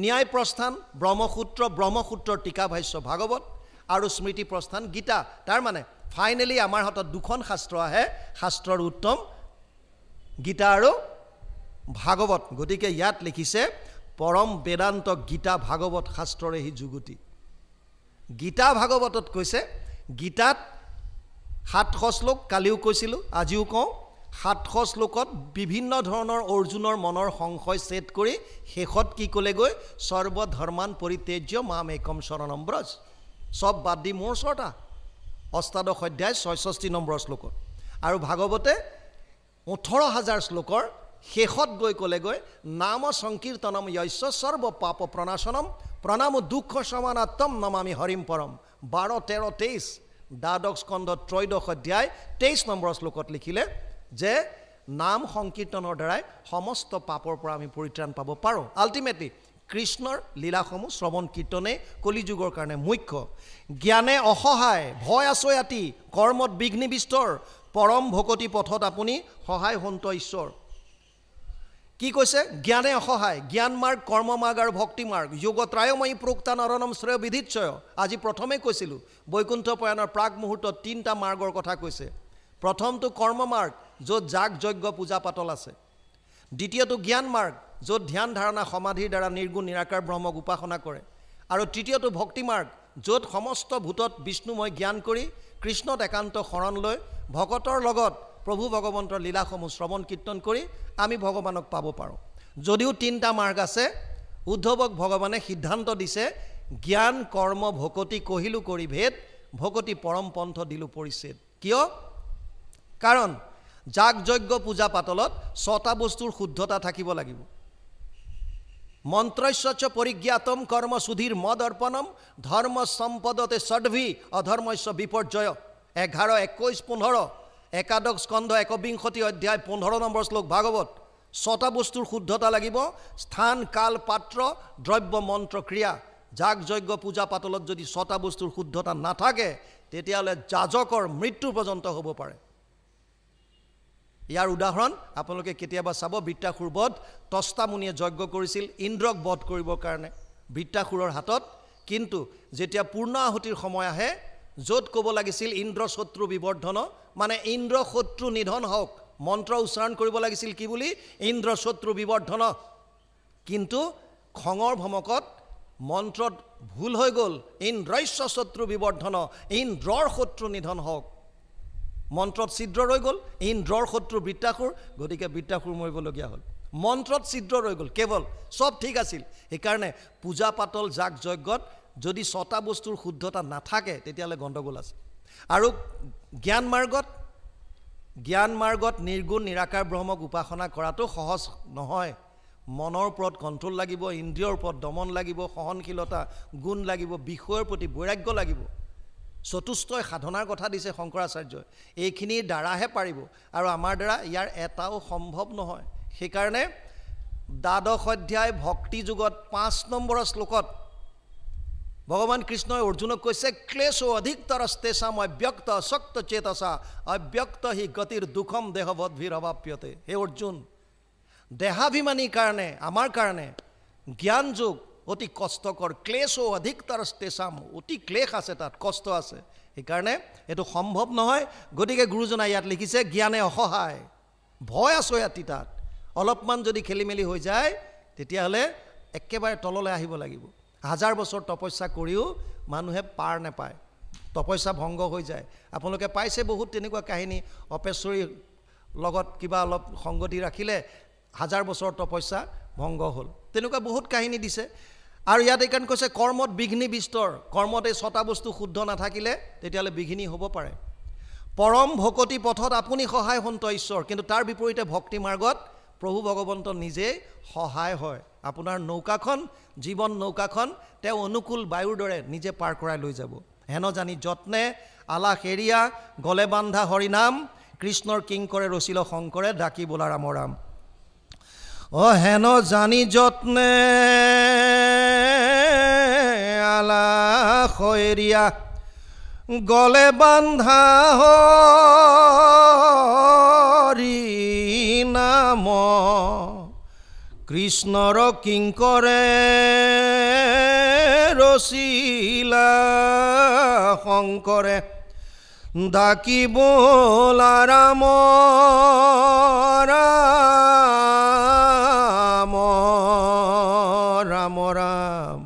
ন্যায় প্ৰস্থান ব্ৰহ্মসূত্ৰৰ টিকা ভাষ্য ভাগৱত আৰু স্মৃতি প্ৰস্থান গীতা তাৰ মানে ফাইনেলি আমাৰ হাতত দুখন শাস্ত্ৰ আহে শাস্ত্ৰৰ উত্তম গীতা আৰু ভাগৱত গতিকে ইয়াত লিখিছে পৰম বেদান্ত গীতা ভাগৱত শাস্ত্ৰৰে হি যুগুতি গীতা ভাগৱতত কৈছে গীতাত 700 শ্লোক কালিও কৈছিলোঁ আজিও কওঁ 700 শ্লোকত বিভিন্ন ধৰণৰ অৰ্জুনৰ মনৰ সংশয় ছেট কৰি শেষত কি ক'লেগৈ সৰ্বধৰ্মান পৰিত্যাজ্য মাম একম শৰণম ব্ৰজ সব বাদ দি মোৰ ওচৰত অষ্টাদশ অধ্যায় 66 নম্বৰ শ্লোকত আৰু ভাগৱতে 18000 শ্লোকৰ শেষত গৈ ক'লেগৈ নাম সংকীৰ্তনম য়স্য সৰ্ব পাপ প্ৰণাশনম প্ৰণাম দুঃখ সমানাত্তম নমামি হৰিম পৰম 12 13 23 দ্বাদশ স্কন্ধ ত্ৰয়োদশ অধ্যায় 23 নম্বৰ শ্লোকত লিখিলে যে নাম সংকীৰ্তনৰ দ্বাৰাই সমস্ত পাপৰ পৰা আমি পৰিত্ৰাণ পাব পাৰোঁ আল্টিমেটলি কৃষ্ণৰ লীলাসমূহ শ্ৰৱণ কীৰ্তনে কলিযুগৰ কাৰণে মুখ্য জ্ঞানে অসহায় ভয় আছয়াতি কৰ্মত বিঘ্নি বিস্তৰ পৰম ভকতি পথত আপুনি সহায় হন্ত ঈশ্বৰ কি কৈছে জ্ঞানে অসহায় জ্ঞান মাৰ্গ কৰ্ম মাৰ্গ আৰু ভক্তি মাৰ্গ যোগত্ৰায়ময়ী প্ৰোক্তা নৰণম শ্ৰেয় বিধিচ্ছয় আজি প্ৰথমে কৈছিলোঁ বৈকুণ্ঠ প্ৰয়াণৰ প্ৰাক মুহূৰ্তত 3টা মাৰ্গৰ কথা কৈছে প্ৰথমটো কৰ্ম মাৰ্গ য'ত যাগ যজ্ঞ পূজা পাতল আছে দ্বিতীয়টো জ্ঞান মাৰ্গ য'ত ধ্যান ধাৰণা সমাধিৰ দ্বাৰা নিৰ্গুণ নিৰাকাৰ ব্ৰহ্মক উপাসনা কৰে আৰু তৃতীয়টো ভক্তি মাৰ্গ য'ত সমস্ত ভূতত বিষ্ণুময় জ্ঞান কৰি কৃষ্ণত একান্ত শৰণ লৈ ভকতৰ লগত প্ৰভু ভগৱন্তৰ লীলাসমূহ শ্ৰৱণ কীৰ্তন কৰি আমি ভগৱানক পাব পাৰোঁ যদিও 3টা মাৰ্গ আছে উদ্ধৱক ভগৱানে সিদ্ধান্ত দিছে জ্ঞান কৰ্ম ভকতি কহিলো কৰি ভেদ ভকতি পৰম পন্থ দিলো পৰিচ্ছেদ কিয় কাৰণ যাগ যজ্ঞ পূজা পাতলত 6টা বস্তুৰ শুদ্ধতা থাকিব লাগিব মন্ত্ৰস্য পৰিজ্ঞাতম কৰ্ম সুধীৰ মদ অৰ্পণম ধৰ্ম সম্পদতে ষডভি অধৰ্মস্য বিপৰ্যয় 11 21 15 একাদশ স্কন্ধ 21 অধ্যায় 15 নম্বৰ শ্লোক ভাগৱত 6টা বস্তুৰ শুদ্ধতা লাগিব স্থান কাল পাত্ৰ দ্ৰব্য মন্ত্ৰ ক্ৰিয়া যাগ যজ্ঞ পূজা পাতলত যদি 6টা বস্তুৰ শুদ্ধতা নাথাকে তেতিয়াহ'লে যাজকৰ মৃত্যু পৰ্যন্ত হ'ব পাৰে ইয়াৰ উদাহৰণ আপোনালোকে কেতিয়াবা চাব বৃত্তাসুৰ বধ তস্তা মুনিয়ে যজ্ঞ কৰিছিল ইন্দ্ৰক বধ কৰিবৰ কাৰণে বৃত্তাসুৰৰ হাতত কিন্তু যেতিয়া পূৰ্ণ আহুতিৰ সময় আহে য'ত ক'ব লাগিছিল ইন্দ্ৰ শত্ৰু বিবৰ্ধন মানে ইন্দ্ৰ শত্ৰু নিধন হওক মন্ত্ৰ উচ্চাৰণ কৰিব লাগিছিল কি বুলি ইন্দ্ৰ শত্ৰু বিবৰ্ধন কিন্তু খঙৰ ভমকত মন্ত্ৰত ভুল হৈ গ'ল ইন্দ্ৰস্য শত্ৰু বিবৰ্ধন ইন্দ্ৰৰ শত্ৰু নিধন হওক মন্ত্ৰত ছিদ্ৰ ৰৈ গ'ল ইন্দ্ৰৰ শত্ৰু বৃত্তাসুৰ গতিকে বৃত্তাসুৰ মৰিবলগীয়া হ'ল মন্ত্ৰত ছিদ্ৰ ৰৈ গ'ল কেৱল সব ঠিক আছিল সেইকাৰণে পূজা পাতল যাগ যজ্ঞত যদি ছটা বস্তুৰ শুদ্ধতা নাথাকে তেতিয়ালে গণ্ডগোল আছে আৰু জ্ঞান মাৰ্গত নিৰ্গুণ নিৰাকাৰ ব্ৰহ্মক উপাসনা কৰাটো সহজ নহয় মনৰ ওপৰত কণ্ট্ৰোল লাগিব ইন্দ্ৰিয়ৰ ওপৰত দমন লাগিব সহনশীলতা গুণ লাগিব বিষয়ৰ প্ৰতি বৈৰাগ্য লাগিব চতুষ্টয় সাধনাৰ কথা দিছে শংকৰাচাৰ্যই এইখিনিৰ দ্বাৰাহে পাৰিব আৰু আমাৰ দ্বাৰা ইয়াৰ এটাও সম্ভৱ নহয় সেইকাৰণে দ্বাদশ অধ্যায় ভক্তি যুগত 5 নম্বৰৰ শ্লোকত ভগৱান কৃষ্ণই অৰ্জুনক কৈছে ক্লেশো অধিকতৰস্তেষাম অব্যক্ত অসক্ত চেতসা অব্যক্ত হি গতিৰ দুখম দেহবদ্ভিৰৱাপ্যতে হে অৰ্জুন দেহাভিমানীৰ কাৰণে আমাৰ কাৰণে জ্ঞান যোগ অতি কষ্টকৰ ক্লেশো অধিকতৰস্তেষাম অতি ক্লেশ আছে তাত কষ্ট আছে সেইকাৰণে এটো সম্ভৱ নহয় গতিকে গুৰুজনা ইয়াত লিখিছে জ্ঞানে অসহায় ভয় আছে ইয়াত তাত অলপমান যদি খেলিমেলি হৈ যায় তেতিয়াহলে একেবাৰে তললৈ আহিব লাগিব 1000 বছৰ তপস্যা কৰিও মানুহে পাৰ নাপায় তপস্যা ভংগ হৈ যায় আপোনালোকে পাইছে বহুত তেনেকুৱা কাহিনী অপেশ্বৰী লগত কিবা অলপ সংগতি ৰাখিলে 1000 বছৰ তপস্যা ভংগ হ'ল তেনেকুৱা বহুত কাহিনী দিছে আৰু ইয়াত এইকান কৈছে কৰ্মত বিঘ্নি বিস্তৰ কৰ্মত এই ছটা বস্তু শুদ্ধ নাথাকিলে তেতিয়ালে বিঘ্নি হ'ব পাৰে পৰম ভকতি পথত আপুনি সহায় হন্ত ঈশ্বৰ কিন্তু তাৰ বিপৰীতে ভক্তি মাৰ্গত প্ৰভু ভগৱন্ত নিজে সহায় হয় আপোনাৰ নৌকাখন জীৱন নৌকাখন তেওঁ অনুকূল বায়ুৰ দৰে নিজে পাৰ কৰাই লৈ যাব হেন জানি যত্নে আলাস এৰিয়া গলে বান্ধা হৰি নাম কৃষ্ণৰ কিংকৰে ৰচিল শংকৰে ডাকি বোলা ৰাম ৰাম হেন জানি যত্নে আলাস এৰিয়া গলে বান্ধা হৰি নাম কৃষ্ণৰ কিংকৰে ৰচিলা শংকৰে ডাকি বোলা ৰাম ৰাম ৰাম ৰাম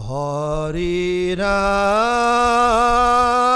হৰি ৰাম